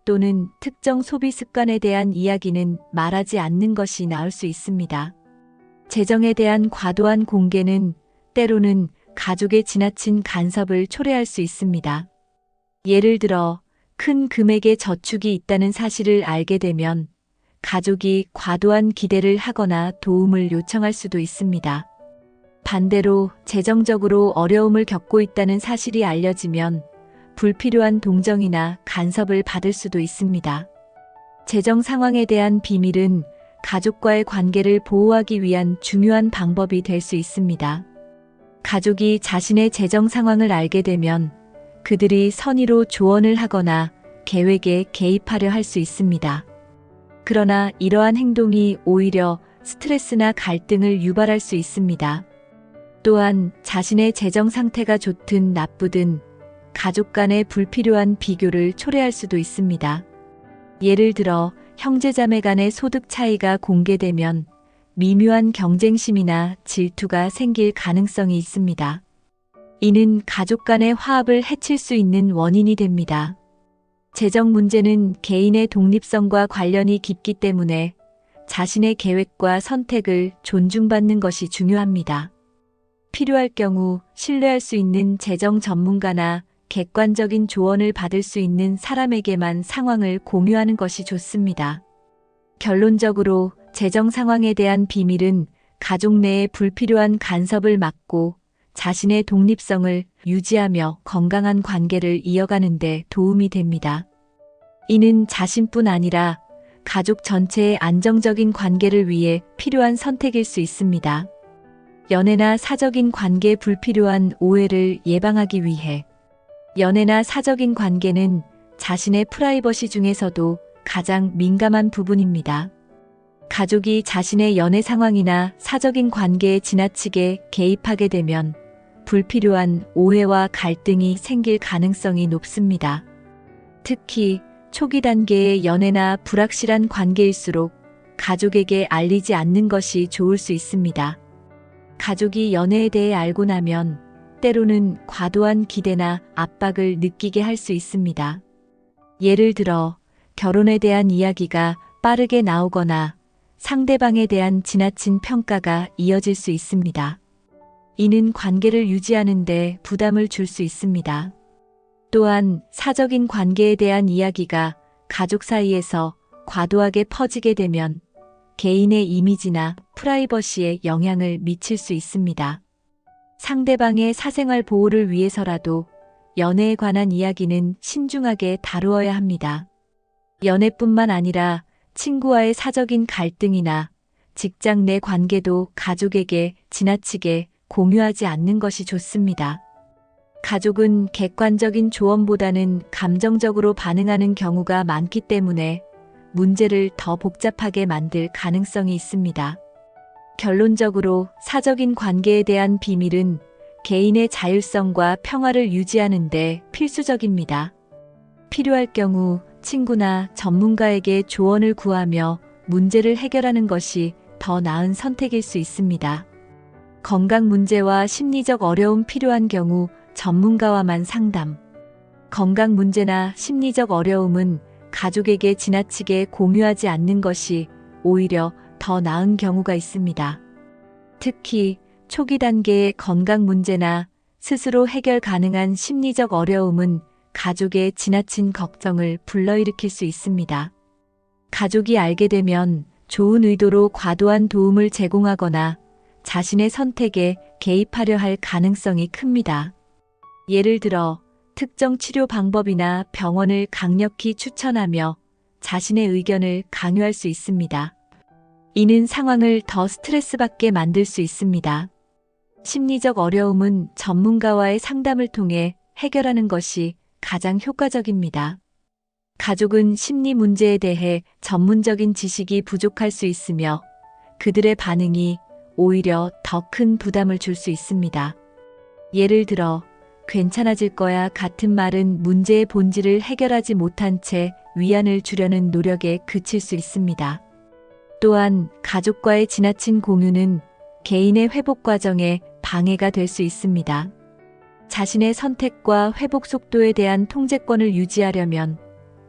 또는 특정 소비 습관에 대한 이야기는 말하지 않는 것이 나을 수 있습니다. 재정에 대한 과도한 공개는 때로는 가족의 지나친 간섭을 초래할 수 있습니다. 예를 들어 큰 금액의 저축이 있다는 사실을 알게 되면 가족이 과도한 기대를 하거나 도움을 요청할 수도 있습니다. 반대로 재정적으로 어려움을 겪고 있다는 사실이 알려지면 불필요한 동정이나 간섭을 받을 수도 있습니다. 재정 상황에 대한 비밀은 가족과의 관계를 보호하기 위한 중요한 방법이 될 수 있습니다. 가족이 자신의 재정 상황을 알게 되면 그들이 선의로 조언을 하거나 계획에 개입하려 할 수 있습니다. 그러나 이러한 행동이 오히려 스트레스나 갈등을 유발할 수 있습니다. 또한 자신의 재정 상태가 좋든 나쁘든 가족 간의 불필요한 비교를 초래할 수도 있습니다. 예를 들어 형제자매 간의 소득 차이가 공개되면 미묘한 경쟁심이나 질투가 생길 가능성이 있습니다. 이는 가족 간의 화합을 해칠 수 있는 원인이 됩니다. 재정 문제는 개인의 독립성과 관련이 깊기 때문에 자신의 계획과 선택을 존중받는 것이 중요합니다. 필요할 경우 신뢰할 수 있는 재정 전문가나 객관적인 조언을 받을 수 있는 사람에게만 상황을 공유하는 것이 좋습니다. 결론적으로 재정 상황에 대한 비밀은 가족 내의 불필요한 간섭을 막고 자신의 독립성을 유지하며 건강한 관계를 이어가는 데 도움이 됩니다. 이는 자신뿐 아니라 가족 전체의 안정적인 관계를 위해 필요한 선택일 수 있습니다. 연애나 사적인 관계의 불필요한 오해를 예방하기 위해 연애나 사적인 관계는 자신의 프라이버시 중에서도 가장 민감한 부분입니다. 가족이 자신의 연애 상황이나 사적인 관계에 지나치게 개입하게 되면 불필요한 오해와 갈등이 생길 가능성이 높습니다. 특히 초기 단계의 연애나 불확실한 관계일수록 가족에게 알리지 않는 것이 좋을 수 있습니다. 가족이 연애에 대해 알고 나면 때로는 과도한 기대나 압박을 느끼게 할 수 있습니다. 예를 들어 결혼에 대한 이야기가 빠르게 나오거나 상대방에 대한 지나친 평가가 이어질 수 있습니다. 이는 관계를 유지하는 데 부담을 줄 수 있습니다. 또한 사적인 관계에 대한 이야기가 가족 사이에서 과도하게 퍼지게 되면 개인의 이미지나 프라이버시에 영향을 미칠 수 있습니다. 상대방의 사생활 보호를 위해서라도 연애에 관한 이야기는 신중하게 다루어야 합니다. 연애뿐만 아니라 친구와의 사적인 갈등이나 직장 내 관계도 가족에게 지나치게 공유하지 않는 것이 좋습니다. 가족은 객관적인 조언보다는 감정적으로 반응하는 경우가 많기 때문에 문제를 더 복잡하게 만들 가능성이 있습니다. 결론적으로 사적인 관계에 대한 비밀은 개인의 자율성과 평화를 유지하는 데 필수적입니다. 필요할 경우 친구나 전문가에게 조언을 구하며 문제를 해결하는 것이 더 나은 선택일 수 있습니다. 건강 문제와 심리적 어려움 필요한 경우 전문가와만 상담. 건강 문제나 심리적 어려움은 가족에게 지나치게 공유하지 않는 것이 오히려 더 나은 경우가 있습니다. 특히 초기 단계의 건강 문제나 스스로 해결 가능한 심리적 어려움은 가족의 지나친 걱정을 불러일으킬 수 있습니다. 가족이 알게 되면 좋은 의도로 과도한 도움을 제공하거나 자신의 선택에 개입하려 할 가능성이 큽니다. 예를 들어 특정 치료 방법이나 병원을 강력히 추천하며 자신의 의견을 강요할 수 있습니다. 이는 상황을 더 스트레스받게 만들 수 있습니다. 심리적 어려움은 전문가와의 상담을 통해 해결하는 것이 가장 효과적입니다. 가족은 심리 문제에 대해 전문적인 지식이 부족할 수 있으며 그들의 반응이 오히려 더 큰 부담을 줄 수 있습니다. 예를 들어 괜찮아질 거야 같은 말은 문제의 본질을 해결하지 못한 채 위안을 주려는 노력에 그칠 수 있습니다. 또한 가족과의 지나친 공유는 개인의 회복 과정에 방해가 될 수 있습니다. 자신의 선택과 회복 속도에 대한 통제권을 유지하려면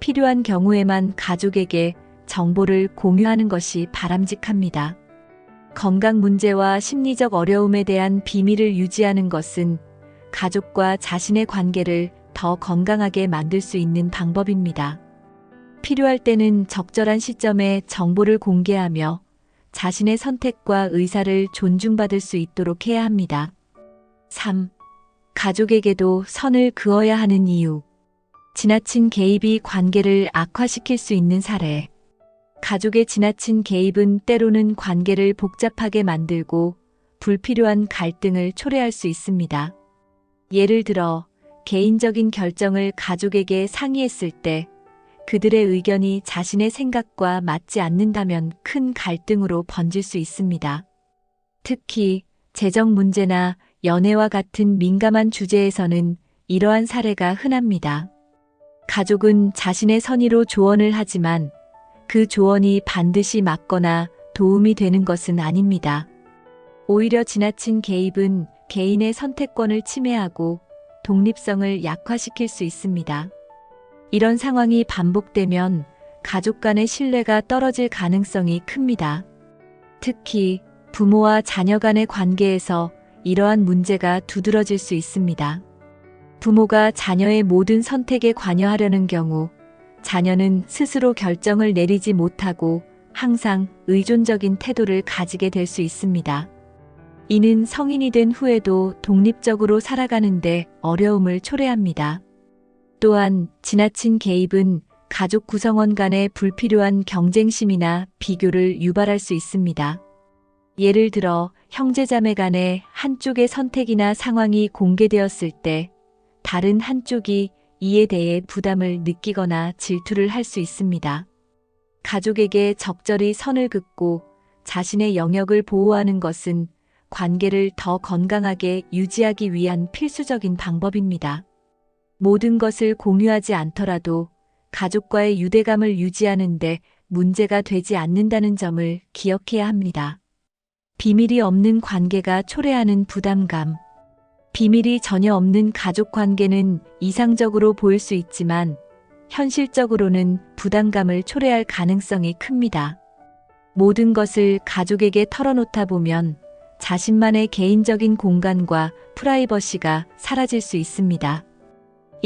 필요한 경우에만 가족에게 정보를 공유하는 것이 바람직합니다. 건강 문제와 심리적 어려움에 대한 비밀을 유지하는 것은 가족과 자신의 관계를 더 건강하게 만들 수 있는 방법입니다. 필요할 때는 적절한 시점에 정보를 공개하며 자신의 선택과 의사를 존중받을 수 있도록 해야 합니다. 3. 가족에게도 선을 그어야 하는 이유. 지나친 개입이 관계를 악화시킬 수 있는 사례. 가족의 지나친 개입은 때로는 관계를 복잡하게 만들고 불필요한 갈등을 초래할 수 있습니다. 예를 들어 개인적인 결정을 가족에게 상의했을 때 그들의 의견이 자신의 생각과 맞지 않는다면 큰 갈등으로 번질 수 있습니다. 특히 재정 문제나 연애와 같은 민감한 주제에서는 이러한 사례가 흔합니다. 가족은 자신의 선의로 조언을 하지만 그 조언이 반드시 맞거나 도움이 되는 것은 아닙니다. 오히려 지나친 개입은 개인의 선택권을 침해하고 독립성을 약화시킬 수 있습니다. 이런 상황이 반복되면 가족 간의 신뢰가 떨어질 가능성이 큽니다. 특히 부모와 자녀 간의 관계에서 이러한 문제가 두드러질 수 있습니다. 부모가 자녀의 모든 선택에 관여하려는 경우 자녀는 스스로 결정을 내리지 못하고 항상 의존적인 태도를 가지게 될 수 있습니다. 이는 성인이 된 후에도 독립적으로 살아가는데 어려움을 초래합니다. 또한 지나친 개입은 가족 구성원 간의 불필요한 경쟁심이나 비교를 유발할 수 있습니다. 예를 들어 형제자매 간의 한쪽의 선택이나 상황이 공개되었을 때 다른 한쪽이 이에 대해 부담을 느끼거나 질투를 할 수 있습니다. 가족에게 적절히 선을 긋고 자신의 영역을 보호하는 것은 관계를 더 건강하게 유지하기 위한 필수적인 방법입니다. 모든 것을 공유하지 않더라도 가족과의 유대감을 유지하는 데 문제가 되지 않는다는 점을 기억해야 합니다. 비밀이 없는 관계가 초래하는 부담감. 비밀이 전혀 없는 가족 관계는 이상적으로 보일 수 있지만 현실적으로는 부담감을 초래할 가능성이 큽니다. 모든 것을 가족에게 털어놓다 보면 자신만의 개인적인 공간과 프라이버시가 사라질 수 있습니다.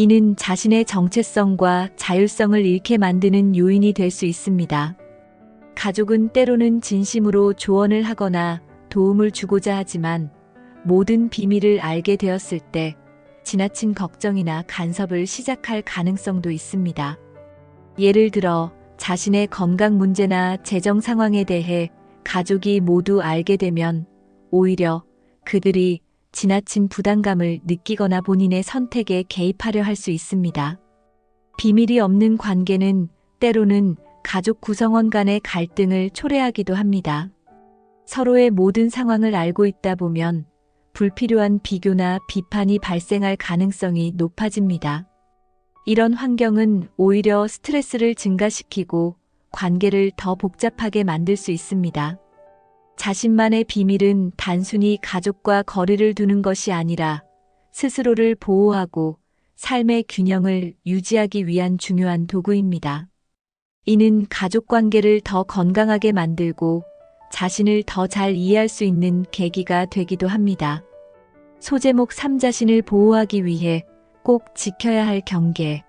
이는 자신의 정체성과 자율성을 잃게 만드는 요인이 될 수 있습니다. 가족은 때로는 진심으로 조언을 하거나 도움을 주고자 하지만 모든 비밀을 알게 되었을 때 지나친 걱정이나 간섭을 시작할 가능성도 있습니다. 예를 들어 자신의 건강 문제나 재정 상황에 대해 가족이 모두 알게 되면 오히려 그들이 지나친 부담감을 느끼거나 본인의 선택에 개입하려 할 수 있습니다. 비밀이 없는 관계는 때로는 가족 구성원 간의 갈등을 초래하기도 합니다. 서로의 모든 상황을 알고 있다 보면 불필요한 비교나 비판이 발생할 가능성이 높아집니다. 이런 환경은 오히려 스트레스를 증가시키고 관계를 더 복잡하게 만들 수 있습니다. 자신만의 비밀은 단순히 가족과 거리를 두는 것이 아니라 스스로를 보호하고 삶의 균형을 유지하기 위한 중요한 도구입니다. 이는 가족 관계를 더 건강하게 만들고 자신을 더 잘 이해할 수 있는 계기가 되기도 합니다. 소제목 3. 자신을 보호하기 위해 꼭 지켜야 할 경계.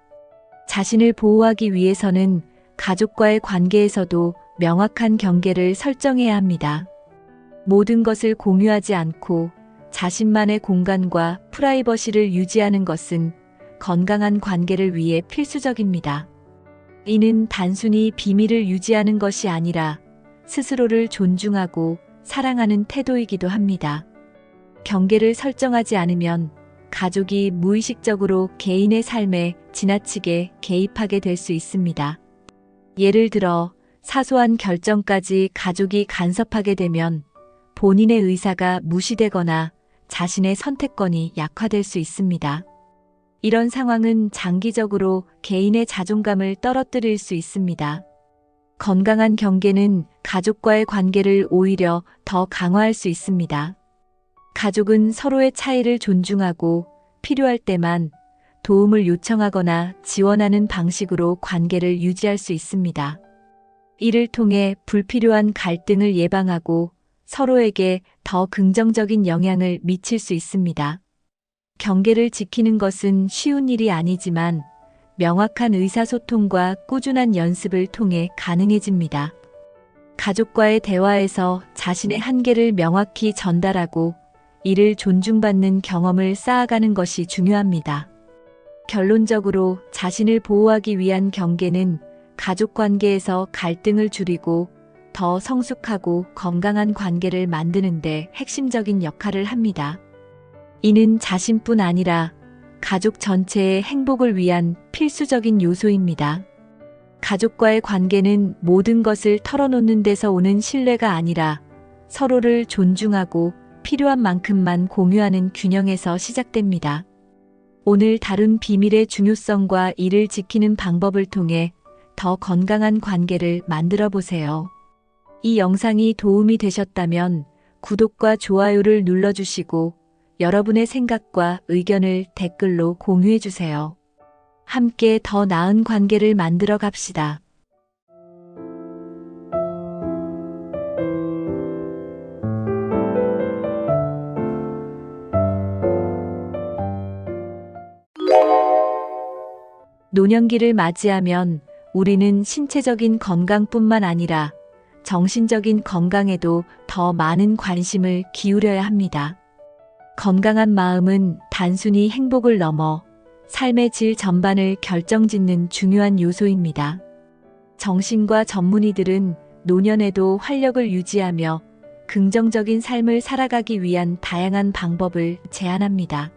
자신을 보호하기 위해서는 가족과의 관계에서도 명확한 경계를 설정해야 합니다. 모든 것을 공유하지 않고 자신만의 공간과 프라이버시를 유지하는 것은 건강한 관계를 위해 필수적입니다. 이는 단순히 비밀을 유지하는 것이 아니라 스스로를 존중하고 사랑하는 태도이기도 합니다. 경계를 설정하지 않으면 가족이 무의식적으로 개인의 삶에 지나치게 개입하게 될 수 있습니다. 예를 들어 사소한 결정까지 가족이 간섭하게 되면 본인의 의사가 무시되거나 자신의 선택권이 약화될 수 있습니다. 이런 상황은 장기적으로 개인의 자존감을 떨어뜨릴 수 있습니다. 건강한 경계는 가족과의 관계를 오히려 더 강화할 수 있습니다. 가족은 서로의 차이를 존중하고 필요할 때만 도움을 요청하거나 지원하는 방식으로 관계를 유지할 수 있습니다. 이를 통해 불필요한 갈등을 예방하고 서로에게 더 긍정적인 영향을 미칠 수 있습니다. 경계를 지키는 것은 쉬운 일이 아니지만 명확한 의사소통과 꾸준한 연습을 통해 가능해집니다. 가족과의 대화에서 자신의 한계를 명확히 전달하고 이를 존중받는 경험을 쌓아가는 것이 중요합니다. 결론적으로 자신을 보호하기 위한 경계는 가족 관계에서 갈등을 줄이고 더 성숙하고 건강한 관계를 만드는 데 핵심적인 역할을 합니다. 이는 자신뿐 아니라 가족 전체의 행복을 위한 필수적인 요소입니다. 가족과의 관계는 모든 것을 털어놓는 데서 오는 신뢰가 아니라 서로를 존중하고 필요한 만큼만 공유하는 균형에서 시작됩니다. 오늘 다룬 비밀의 중요성과 이를 지키는 방법을 통해 더 건강한 관계를 만들어 보세요. 이 영상이 도움이 되셨다면 구독과 좋아요를 눌러주시고 여러분의 생각과 의견을 댓글로 공유해 주세요. 함께 더 나은 관계를 만들어 갑시다. 노년기를 맞이하면 우리는 신체적인 건강뿐만 아니라 정신적인 건강에도 더 많은 관심을 기울여야 합니다. 건강한 마음은 단순히 행복을 넘어 삶의 질 전반을 결정짓는 중요한 요소입니다. 정신과 전문의들은 노년에도 활력을 유지하며 긍정적인 삶을 살아가기 위한 다양한 방법을 제안합니다.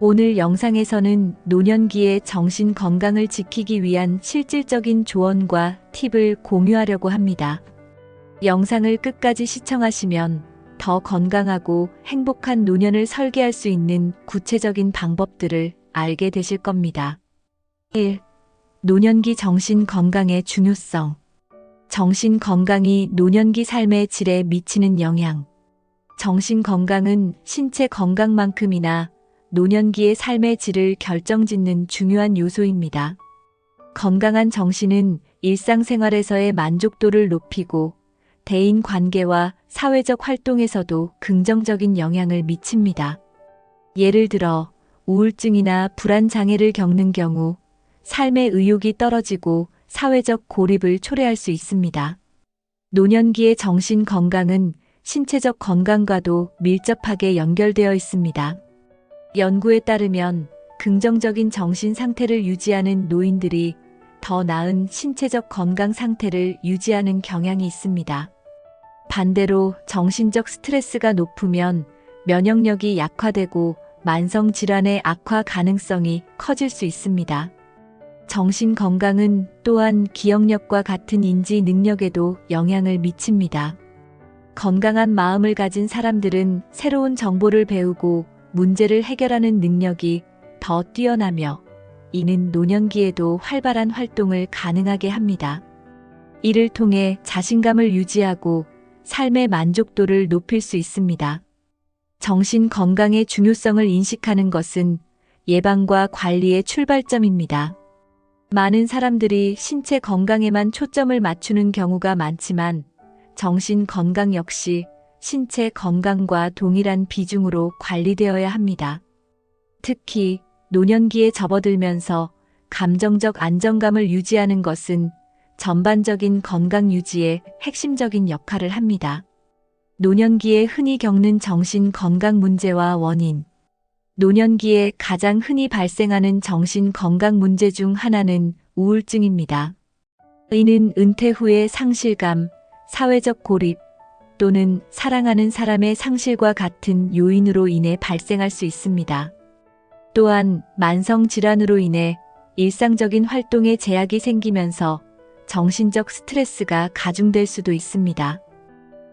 오늘 영상에서는 노년기의 정신 건강을 지키기 위한 실질적인 조언과 팁을 공유하려고 합니다. 영상을 끝까지 시청하시면 더 건강하고 행복한 노년을 설계할 수 있는 구체적인 방법들을 알게 되실 겁니다. 1. 노년기 정신 건강의 중요성. 정신 건강이 노년기 삶의 질에 미치는 영향. 정신 건강은 신체 건강만큼이나 노년기의 삶의 질을 결정짓는 중요한 요소입니다. 건강한 정신은 일상생활에서의 만족도를 높이고 대인 관계와 사회적 활동에서도 긍정적인 영향을 미칩니다. 예를 들어 우울증이나 불안 장애를 겪는 경우 삶의 의욕이 떨어지고 사회적 고립을 초래할 수 있습니다. 노년기의 정신 건강은 신체적 건강과도 밀접하게 연결되어 있습니다. 연구에 따르면 긍정적인 정신 상태를 유지하는 노인들이 더 나은 신체적 건강 상태를 유지하는 경향이 있습니다. 반대로 정신적 스트레스가 높으면 면역력이 약화되고 만성 질환의 악화 가능성이 커질 수 있습니다. 정신 건강은 또한 기억력과 같은 인지 능력에도 영향을 미칩니다. 건강한 마음을 가진 사람들은 새로운 정보를 배우고 문제를 해결하는 능력이 더 뛰어나며 이는 노년기에도 활발한 활동을 가능하게 합니다. 이를 통해 자신감을 유지하고 삶의 만족도를 높일 수 있습니다. 정신 건강의 중요성을 인식하는 것은 예방과 관리의 출발점입니다. 많은 사람들이 신체 건강에만 초점을 맞추는 경우가 많지만 정신 건강 역시 신체 건강과 동일한 비중으로 관리되어야 합니다. 특히 노년기에 접어들면서 감정적 안정감을 유지하는 것은 전반적인 건강 유지에 핵심적인 역할을 합니다. 노년기에 흔히 겪는 정신 건강 문제와 원인. 노년기에 가장 흔히 발생하는 정신 건강 문제 중 하나는 우울증입니다. 이는 은퇴 후의 상실감, 사회적 고립 또는 사랑하는 사람의 상실과 같은 요인으로 인해 발생할 수 있습니다. 또한 만성 질환으로 인해 일상적인 활동에 제약이 생기면서 정신적 스트레스가 가중될 수도 있습니다.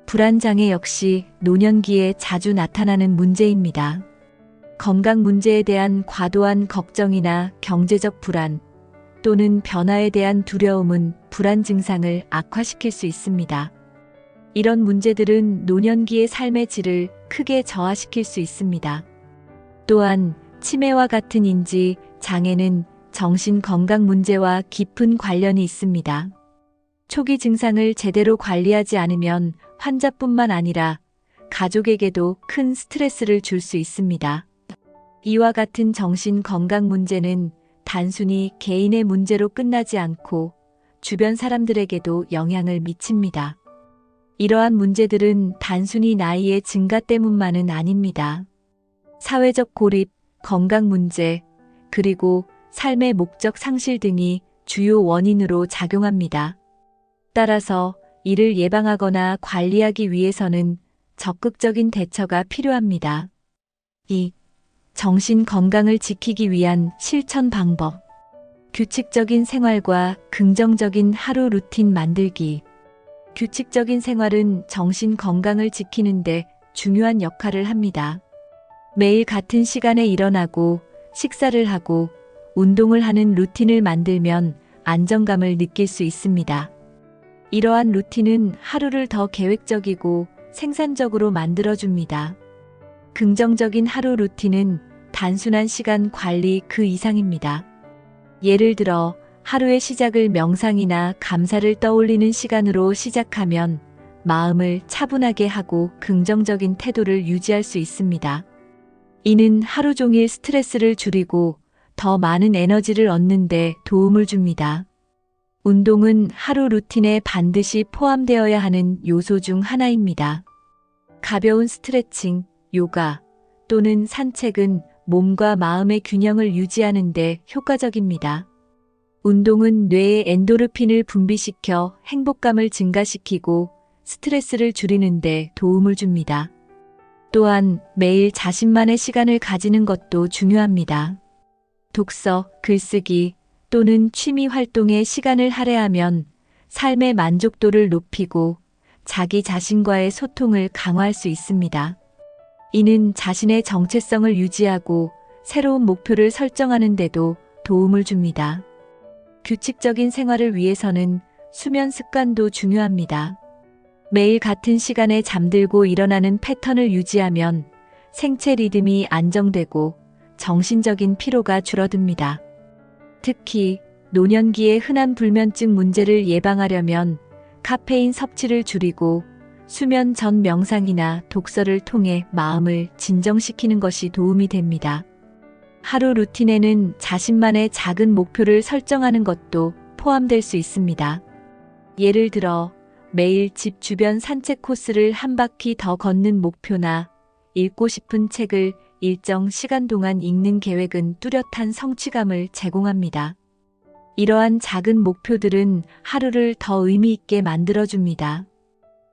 불안장애 역시 노년기에 자주 나타나는 문제입니다. 건강 문제에 대한 과도한 걱정이나 경제적 불안 또는 변화에 대한 두려움은 불안 증상을 악화시킬 수 있습니다. 이런 문제들은 노년기의 삶의 질을 크게 저하시킬 수 있습니다. 또한 치매와 같은 인지 장애는 정신 건강 문제와 깊은 관련이 있습니다. 초기 증상을 제대로 관리하지 않으면 환자뿐만 아니라 가족에게도 큰 스트레스를 줄 수 있습니다. 이와 같은 정신 건강 문제는 단순히 개인의 문제로 끝나지 않고 주변 사람들에게도 영향을 미칩니다. 이러한 문제들은 단순히 나이의 증가 때문만은 아닙니다. 사회적 고립, 건강 문제, 그리고 삶의 목적 상실 등이 주요 원인으로 작용합니다. 따라서 이를 예방하거나 관리하기 위해서는 적극적인 대처가 필요합니다. 2. 정신 건강을 지키기 위한 실천 방법. 규칙적인 생활과 긍정적인 하루 루틴 만들기. 규칙적인 생활은 정신 건강을 지키는데 중요한 역할을 합니다. 매일 같은 시간에 일어나고 식사를 하고 운동을 하는 루틴을 만들면 안정감을 느낄 수 있습니다. 이러한 루틴은 하루를 더 계획적이고 생산적으로 만들어줍니다. 긍정적인 하루 루틴은 단순한 시간 관리 그 이상입니다. 예를 들어 하루의 시작을 명상이나 감사를 떠올리는 시간으로 시작하면 마음을 차분하게 하고 긍정적인 태도를 유지할 수 있습니다. 이는 하루 종일 스트레스를 줄이고 더 많은 에너지를 얻는 데 도움을 줍니다. 운동은 하루 루틴에 반드시 포함되어야 하는 요소 중 하나입니다. 가벼운 스트레칭, 요가 또는 산책은 몸과 마음의 균형을 유지하는 데 효과적입니다. 운동은 뇌의 엔도르핀을 분비시켜 행복감을 증가시키고 스트레스를 줄이는 데 도움을 줍니다. 또한 매일 자신만의 시간을 가지는 것도 중요합니다. 독서, 글쓰기 또는 취미 활동에 시간을 할애하면 삶의 만족도를 높이고 자기 자신과의 소통을 강화할 수 있습니다. 이는 자신의 정체성을 유지하고 새로운 목표를 설정하는 데도 도움을 줍니다. 규칙적인 생활을 위해서는 수면 습관도 중요합니다. 매일 같은 시간에 잠들고 일어나는 패턴을 유지하면 생체 리듬이 안정되고 정신적인 피로가 줄어듭니다. 특히 노년기의 흔한 불면증 문제를 예방하려면 카페인 섭취를 줄이고 수면 전 명상이나 독서를 통해 마음을 진정시키는 것이 도움이 됩니다. 하루 루틴에는 자신만의 작은 목표를 설정하는 것도 포함될 수 있습니다. 예를 들어 매일 집 주변 산책 코스를 한 바퀴 더 걷는 목표나 읽고 싶은 책을 일정 시간 동안 읽는 계획은 뚜렷한 성취감을 제공합니다. 이러한 작은 목표들은 하루를 더 의미 있게 만들어줍니다.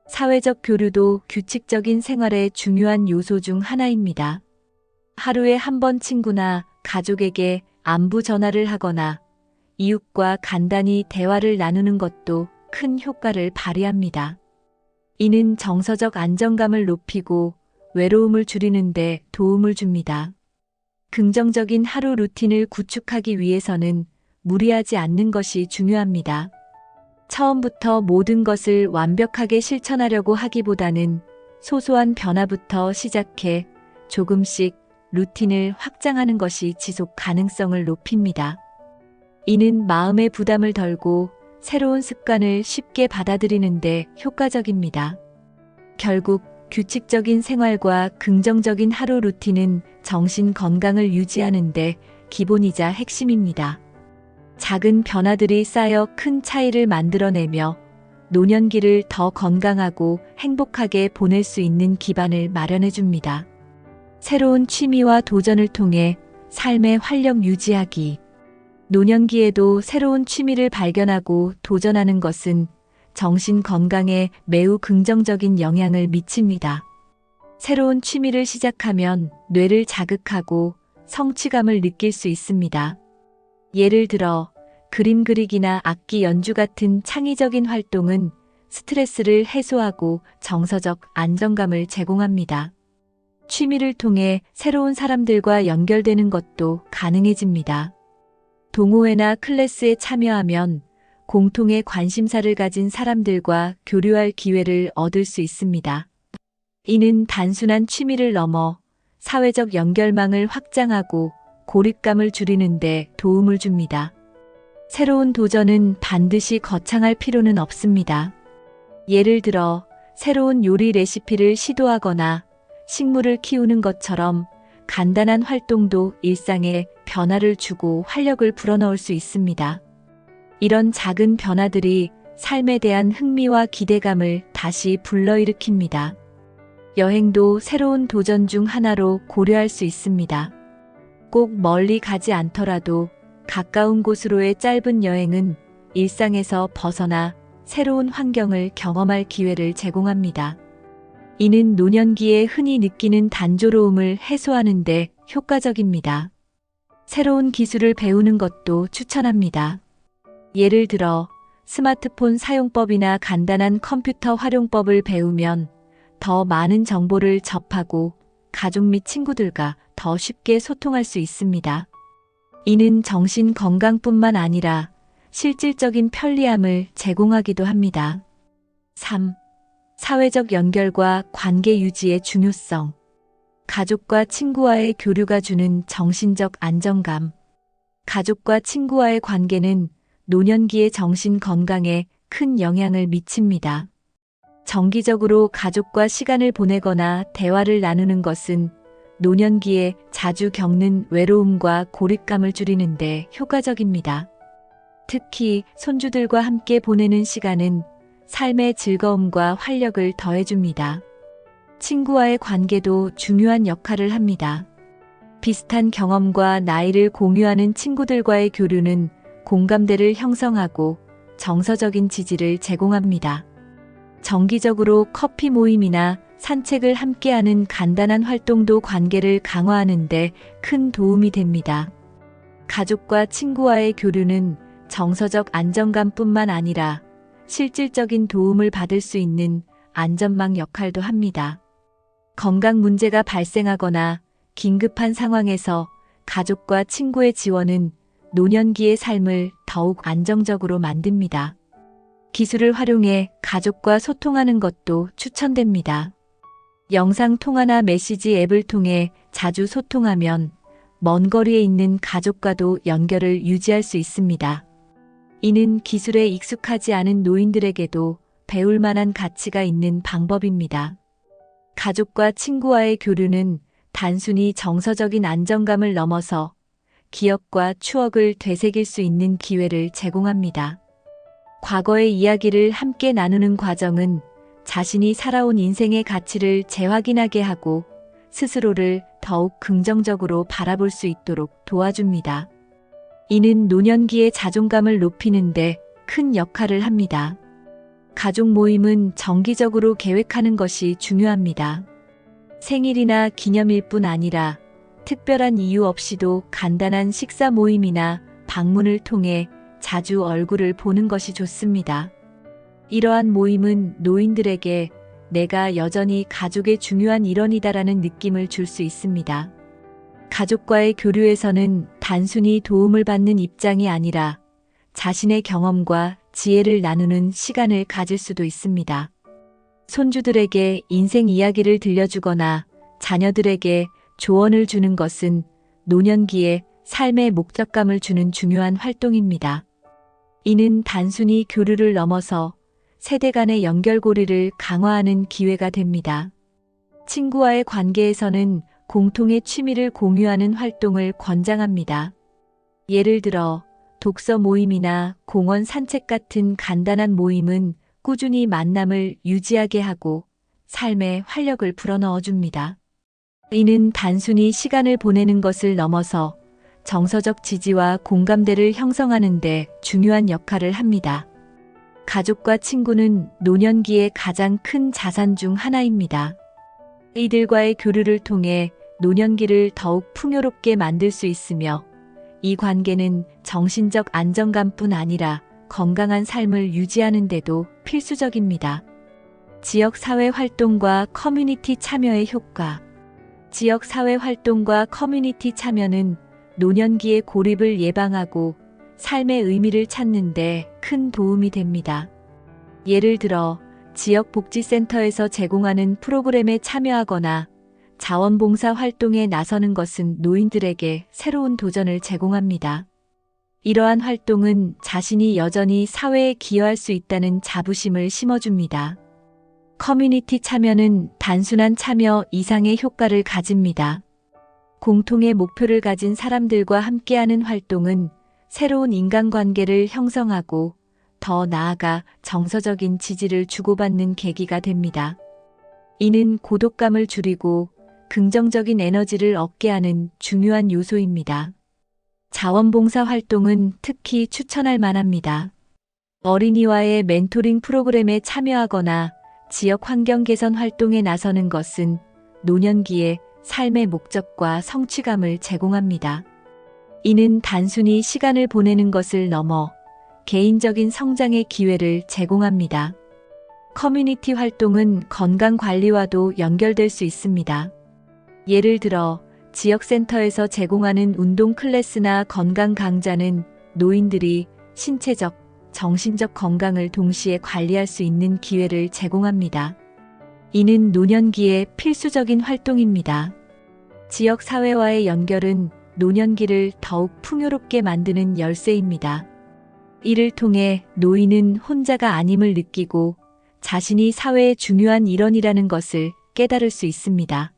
사회적 교류도 규칙적인 생활의 중요한 요소 중 하나입니다. 하루에 한 번 친구나 가족에게 안부 전화를 하거나 이웃과 간단히 대화를 나누는 것도 큰 효과를 발휘합니다. 이는 정서적 안정감을 높이고 외로움을 줄이는 데 도움을 줍니다. 긍정적인 하루 루틴을 구축하기 위해서는 무리하지 않는 것이 중요합니다. 처음부터 모든 것을 완벽하게 실천하려고 하기보다는 소소한 변화부터 시작해 조금씩 루틴을 확장하는 것이 지속 가능성을 높입니다. 이는 마음의 부담을 덜고 새로운 습관을 쉽게 받아들이는 데 효과적입니다. 결국 규칙적인 생활과 긍정적인 하루 루틴은 정신 건강을 유지하는 데 기본이자 핵심입니다. 작은 변화들이 쌓여 큰 차이를 만들어내며 노년기를 더 건강하고 행복하게 보낼 수 있는 기반을 마련해 줍니다. 새로운 취미와 도전을 통해 삶의 활력 유지하기. 노년기에도 새로운 취미를 발견하고 도전하는 것은 정신 건강에 매우 긍정적인 영향을 미칩니다. 새로운 취미를 시작하면 뇌를 자극하고 성취감을 느낄 수 있습니다. 예를 들어 그림 그리기나 악기 연주 같은 창의적인 활동은 스트레스를 해소하고 정서적 안정감을 제공합니다. 취미를 통해 새로운 사람들과 연결되는 것도 가능해집니다. 동호회나 클래스에 참여하면 공통의 관심사를 가진 사람들과 교류할 기회를 얻을 수 있습니다. 이는 단순한 취미를 넘어 사회적 연결망을 확장하고 고립감을 줄이는 데 도움을 줍니다. 새로운 도전은 반드시 거창할 필요는 없습니다. 예를 들어 새로운 요리 레시피를 시도하거나 식물을 키우는 것처럼 간단한 활동도 일상에 변화를 주고 활력을 불어넣을 수 있습니다. 이런 작은 변화들이 삶에 대한 흥미와 기대감을 다시 불러일으킵니다. 여행도 새로운 도전 중 하나로 고려할 수 있습니다. 꼭 멀리 가지 않더라도 가까운 곳으로의 짧은 여행은 일상에서 벗어나 새로운 환경을 경험할 기회를 제공합니다. 이는 노년기에 흔히 느끼는 단조로움을 해소하는 데 효과적입니다. 새로운 기술을 배우는 것도 추천합니다. 예를 들어 스마트폰 사용법이나 간단한 컴퓨터 활용법을 배우면 더 많은 정보를 접하고 가족 및 친구들과 더 쉽게 소통할 수 있습니다. 이는 정신 건강뿐만 아니라 실질적인 편리함을 제공하기도 합니다. 3. 사회적 연결과 관계 유지의 중요성. 가족과 친구와의 교류가 주는 정신적 안정감. 가족과 친구와의 관계는 노년기의 정신 건강에 큰 영향을 미칩니다. 정기적으로 가족과 시간을 보내거나 대화를 나누는 것은 노년기에 자주 겪는 외로움과 고립감을 줄이는 데 효과적입니다. 특히 손주들과 함께 보내는 시간은 삶의 즐거움과 활력을 더해줍니다. 친구와의 관계도 중요한 역할을 합니다. 비슷한 경험과 나이를 공유하는 친구들과의 교류는 공감대를 형성하고 정서적인 지지를 제공합니다. 정기적으로 커피 모임이나 산책을 함께하는 간단한 활동도 관계를 강화하는 데 큰 도움이 됩니다. 가족과 친구와의 교류는 정서적 안정감뿐만 아니라 실질적인 도움을 받을 수 있는 안전망 역할도 합니다. 건강 문제가 발생하거나 긴급한 상황에서 가족과 친구의 지원은 노년기의 삶을 더욱 안정적으로 만듭니다. 기술을 활용해 가족과 소통하는 것도 추천됩니다. 영상통화나 메시지 앱을 통해 자주 소통하면 먼 거리에 있는 가족과도 연결을 유지할 수 있습니다. 이는 기술에 익숙하지 않은 노인들에게도 배울 만한 가치가 있는 방법입니다. 가족과 친구와의 교류는 단순히 정서적인 안정감을 넘어서 기억과 추억을 되새길 수 있는 기회를 제공합니다. 과거의 이야기를 함께 나누는 과정은 자신이 살아온 인생의 가치를 재확인하게 하고 스스로를 더욱 긍정적으로 바라볼 수 있도록 도와줍니다. 이는 노년기의 자존감을 높이는데 큰 역할을 합니다. 가족 모임은 정기적으로 계획하는 것이 중요합니다. 생일이나 기념일 뿐 아니라 특별한 이유 없이도 간단한 식사 모임이나 방문을 통해 자주 얼굴을 보는 것이 좋습니다. 이러한 모임은 노인들에게 내가 여전히 가족의 중요한 일원이다라는 느낌을 줄 수 있습니다. 가족과의 교류에서는 단순히 도움을 받는 입장이 아니라 자신의 경험과 지혜를 나누는 시간을 가질 수도 있습니다. 손주들에게 인생 이야기를 들려주거나 자녀들에게 조언을 주는 것은 노년기에 삶의 목적감을 주는 중요한 활동입니다. 이는 단순히 교류를 넘어서 세대 간의 연결고리를 강화하는 기회가 됩니다. 친구와의 관계에서는 공통의 취미를 공유하는 활동을 권장합니다. 예를 들어 독서 모임이나 공원 산책 같은 간단한 모임은 꾸준히 만남을 유지하게 하고 삶에 활력을 불어넣어 줍니다. 이는 단순히 시간을 보내는 것을 넘어서 정서적 지지와 공감대를 형성하는 데 중요한 역할을 합니다. 가족과 친구는 노년기의 가장 큰 자산 중 하나입니다. 이들과의 교류를 통해 노년기를 더욱 풍요롭게 만들 수 있으며 이 관계는 정신적 안정감뿐 아니라 건강한 삶을 유지하는 데도 필수적입니다. 지역사회 활동과 커뮤니티 참여의 효과. 지역사회 활동과 커뮤니티 참여는 노년기의 고립을 예방하고 삶의 의미를 찾는 데 큰 도움이 됩니다. 예를 들어 지역복지센터에서 제공하는 프로그램에 참여하거나 자원봉사 활동에 나서는 것은 노인들에게 새로운 도전을 제공합니다. 이러한 활동은 자신이 여전히 사회에 기여할 수 있다는 자부심을 심어줍니다. 커뮤니티 참여는 단순한 참여 이상의 효과를 가집니다. 공통의 목표를 가진 사람들과 함께하는 활동은 새로운 인간관계를 형성하고 더 나아가 정서적인 지지를 주고받는 계기가 됩니다. 이는 고독감을 줄이고 긍정적인 에너지를 얻게 하는 중요한 요소입니다. 자원봉사 활동은 특히 추천할 만합니다. 어린이와의 멘토링 프로그램에 참여하거나 지역 환경 개선 활동에 나서는 것은 노년기에 삶의 목적과 성취감을 제공합니다. 이는 단순히 시간을 보내는 것을 넘어 개인적인 성장의 기회를 제공합니다. 커뮤니티 활동은 건강 관리와도 연결될 수 있습니다. 예를 들어 지역센터에서 제공하는 운동 클래스나 건강 강좌는 노인들이 신체적, 정신적 건강을 동시에 관리할 수 있는 기회를 제공합니다. 이는 노년기의 필수적인 활동입니다. 지역 사회와의 연결은 노년기를 더욱 풍요롭게 만드는 열쇠입니다. 이를 통해 노인은 혼자가 아님을 느끼고 자신이 사회의 중요한 일원이라는 것을 깨달을 수 있습니다.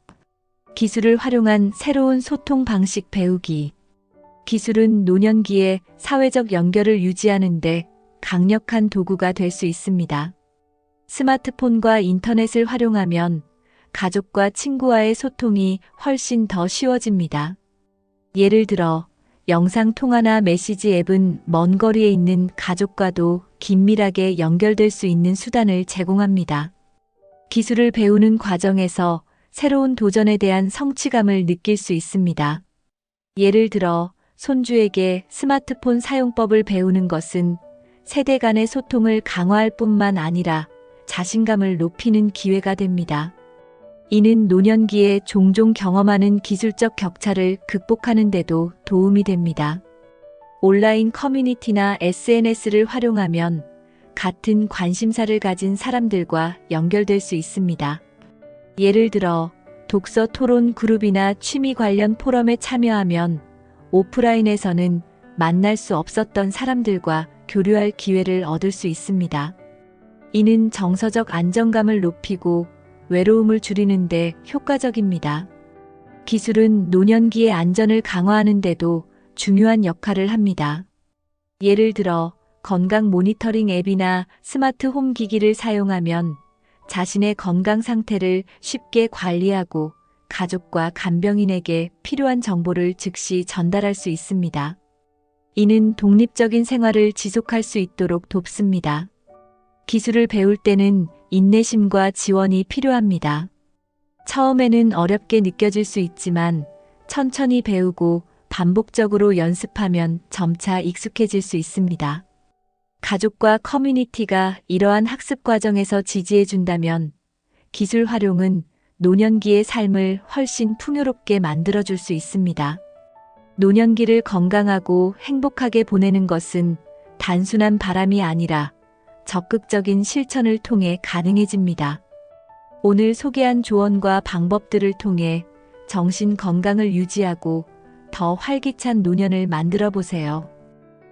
기술을 활용한 새로운 소통 방식 배우기. 기술은 노년기에 사회적 연결을 유지하는 데 강력한 도구가 될 수 있습니다. 스마트폰과 인터넷을 활용하면 가족과 친구와의 소통이 훨씬 더 쉬워집니다. 예를 들어 영상통화나 메시지 앱은 먼 거리에 있는 가족과도 긴밀하게 연결될 수 있는 수단을 제공합니다. 기술을 배우는 과정에서 새로운 도전에 대한 성취감을 느낄 수 있습니다. 예를 들어 손주에게 스마트폰 사용법을 배우는 것은 세대 간의 소통을 강화할 뿐만 아니라 자신감을 높이는 기회가 됩니다. 이는 노년기에 종종 경험하는 기술적 격차를 극복하는 데도 도움이 됩니다. 온라인 커뮤니티나 SNS를 활용하면 같은 관심사를 가진 사람들과 연결될 수 있습니다. 예를 들어 독서 토론 그룹이나 취미 관련 포럼에 참여하면 오프라인에서는 만날 수 없었던 사람들과 교류할 기회를 얻을 수 있습니다. 이는 정서적 안정감을 높이고 외로움을 줄이는 데 효과적입니다. 기술은 노년기의 안전을 강화하는 데도 중요한 역할을 합니다. 예를 들어 건강 모니터링 앱이나 스마트 홈 기기를 사용하면 자신의 건강 상태를 쉽게 관리하고 가족과 간병인에게 필요한 정보를 즉시 전달할 수 있습니다. 이는 독립적인 생활을 지속할 수 있도록 돕습니다. 기술을 배울 때는 인내심과 지원이 필요합니다. 처음에는 어렵게 느껴질 수 있지만 천천히 배우고 반복적으로 연습하면 점차 익숙해질 수 있습니다. 가족과 커뮤니티가 이러한 학습 과정에서 지지해준다면 기술 활용은 노년기의 삶을 훨씬 풍요롭게 만들어줄 수 있습니다. 노년기를 건강하고 행복하게 보내는 것은 단순한 바람이 아니라 적극적인 실천을 통해 가능해집니다. 오늘 소개한 조언과 방법들을 통해 정신 건강을 유지하고 더 활기찬 노년을 만들어 보세요.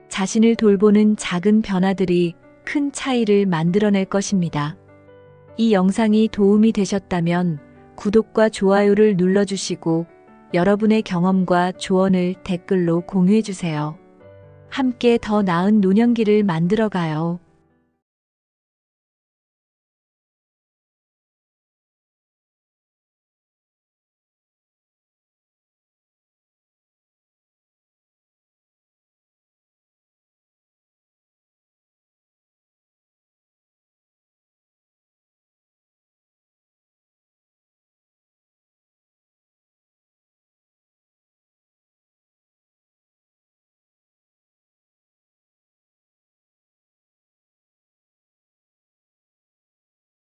자신을 돌보는 작은 변화들이 큰 차이를 만들어낼 것입니다. 이 영상이 도움이 되셨다면 구독과 좋아요를 눌러주시고 여러분의 경험과 조언을 댓글로 공유해주세요. 함께 더 나은 노년기를 만들어가요.